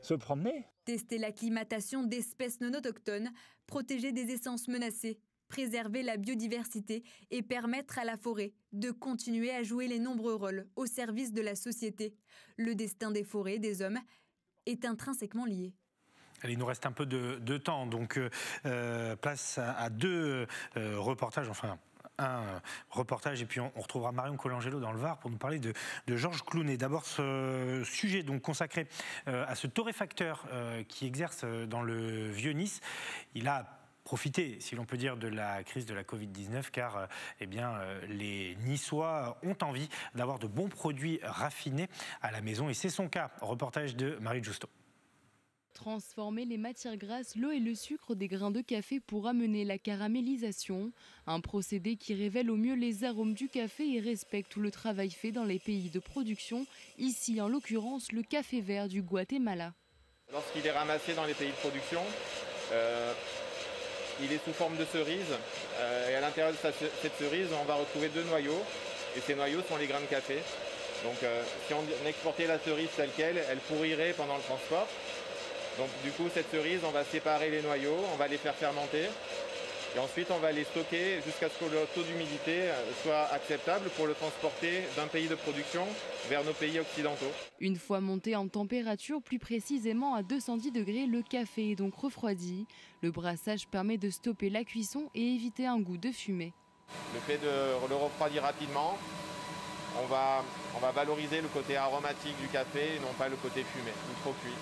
se promener. Tester l'acclimatation d'espèces non autochtones, protéger des essences menacées, préserver la biodiversité et permettre à la forêt de continuer à jouer les nombreux rôles au service de la société. Le destin des forêts, des hommes, est intrinsèquement lié. Allez, il nous reste un peu de temps, donc place à deux reportages, enfin un reportage, et puis on retrouvera Marion Colangelo dans le Var pour nous parler de Georges Clooney. D'abord ce sujet donc consacré à ce torréfacteur qui exerce dans le Vieux-Nice. Il a profité, si l'on peut dire, de la crise de la Covid-19, car les Niçois ont envie d'avoir de bons produits raffinés à la maison, et c'est son cas. Reportage de Marie Justo. Transformer les matières grasses, l'eau et le sucre des grains de café pour amener la caramélisation. Un procédé qui révèle au mieux les arômes du café et respecte tout le travail fait dans les pays de production. Ici, en l'occurrence, le café vert du Guatemala. Lorsqu'il est ramassé dans les pays de production, il est sous forme de cerise. Et à l'intérieur de cette cerise, on va retrouver 2 noyaux. Et ces noyaux sont les grains de café. Donc si on exportait la cerise telle qu'elle, elle pourrirait pendant le transport. Donc du coup, cette cerise, on va séparer les noyaux, on va les faire fermenter. Et ensuite, on va les stocker jusqu'à ce que le taux d'humidité soit acceptable pour le transporter d'un pays de production vers nos pays occidentaux. Une fois monté en température, plus précisément à 210 degrés, le café est donc refroidi. Le brassage permet de stopper la cuisson et éviter un goût de fumée. Le fait de le refroidir rapidement, on va valoriser le côté aromatique du café et non pas le côté fumé ou trop cuit.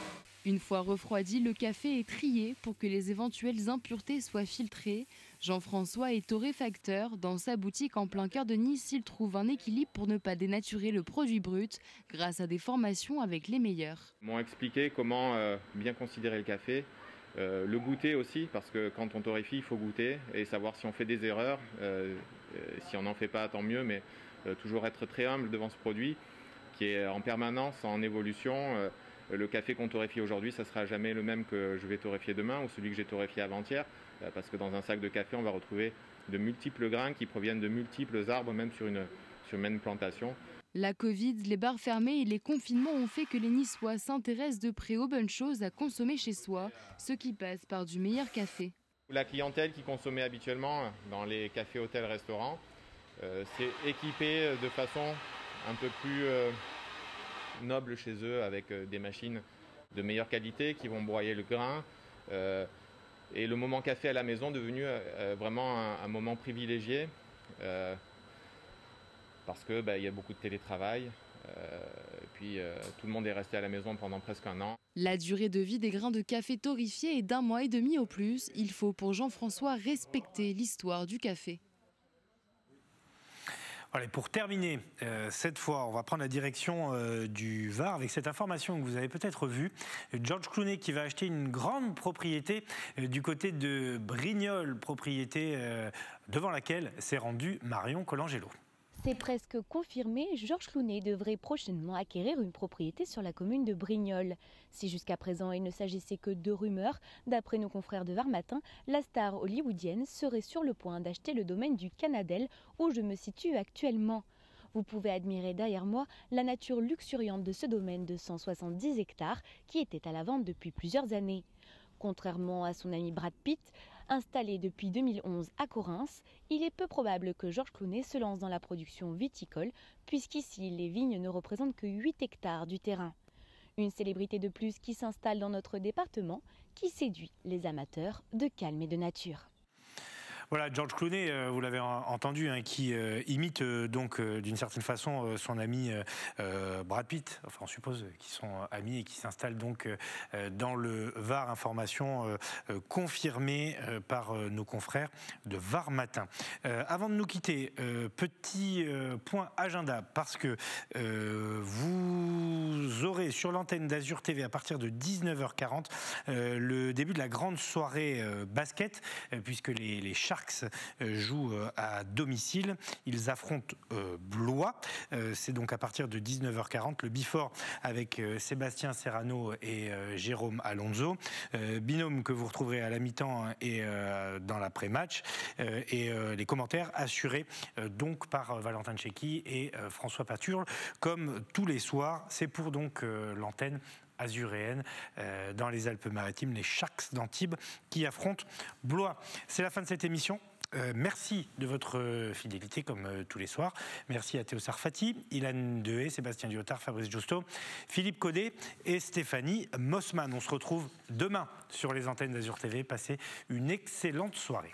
Une fois refroidi, le café est trié pour que les éventuelles impuretés soient filtrées. Jean-François est torréfacteur. Dans sa boutique en plein cœur de Nice, il trouve un équilibre pour ne pas dénaturer le produit brut grâce à des formations avec les meilleurs. Ils m'ont expliqué comment bien considérer le café, le goûter aussi, parce que quand on torréfie, il faut goûter et savoir si on fait des erreurs. Si on n'en fait pas, tant mieux, mais toujours être très humble devant ce produit qui est en permanence en évolution. Le café qu'on torréfie aujourd'hui, ça ne sera jamais le même que je vais torréfier demain ou celui que j'ai torréfié avant-hier, parce que dans un sac de café, on va retrouver de multiples grains qui proviennent de multiples arbres, même sur une même plantation. La Covid, les bars fermés et les confinements ont fait que les Niçois s'intéressent de près aux bonnes choses à consommer chez soi, ce qui passe par du meilleur café. La clientèle qui consommait habituellement dans les cafés, hôtels, restaurants, s'est équipée de façon un peu plus noble chez eux, avec des machines de meilleure qualité qui vont broyer le grain. Et le moment café à la maison est devenu vraiment un moment privilégié parce que il y a beaucoup de télétravail. Et puis tout le monde est resté à la maison pendant presque un an. La durée de vie des grains de café torréfiés est d'1 mois et demi au plus. Il faut pour Jean-François respecter l'histoire du café. Allez, pour terminer, cette fois, on va prendre la direction du Var avec cette information que vous avez peut-être vue. George Clooney qui va acheter une grande propriété du côté de Brignoles, propriété devant laquelle s'est rendue Marion Colangelo. C'est presque confirmé, George Clooney devrait prochainement acquérir une propriété sur la commune de Brignoles. Si jusqu'à présent il ne s'agissait que de rumeurs, d'après nos confrères de Var Matin, la star hollywoodienne serait sur le point d'acheter le domaine du Canadel où je me situe actuellement. Vous pouvez admirer derrière moi la nature luxuriante de ce domaine de 170 hectares qui était à la vente depuis plusieurs années. Contrairement à son ami Brad Pitt, installé depuis 2011 à Corinthe, il est peu probable que George Clooney se lance dans la production viticole, puisqu'ici les vignes ne représentent que 8 hectares du terrain. Une célébrité de plus qui s'installe dans notre département, qui séduit les amateurs de calme et de nature. Voilà, George Clooney, vous l'avez entendu, qui imite donc d'une certaine façon son ami Brad Pitt. Enfin, on suppose qu'ils sont amis et qui s'installent donc dans le Var. Information confirmée par nos confrères de Var Matin. Avant de nous quitter, petit point agenda, parce que vous aurez sur l'antenne d'Azur TV à partir de 19h40 le début de la grande soirée basket, puisque les Sharks jouent à domicile. Ils affrontent Blois. C'est donc à partir de 19h40 le Before avec Sébastien Serrano et Jérôme Alonso. Binôme que vous retrouverez à la mi-temps et dans l'après-match. Et les commentaires assurés donc par Valentin Tchéky et François Paturle. Comme tous les soirs, c'est pour donc l'antenne azuréenne dans les Alpes-Maritimes, les Sharks d'Antibes qui affrontent Blois. C'est la fin de cette émission. Merci de votre fidélité comme tous les soirs. Merci à Théo Sarfati, Ilan Dehé, Sébastien Diotard, Fabrice Justo, Philippe Caudet et Stéphanie Mossman. On se retrouve demain sur les antennes d'Azur TV. Passez une excellente soirée.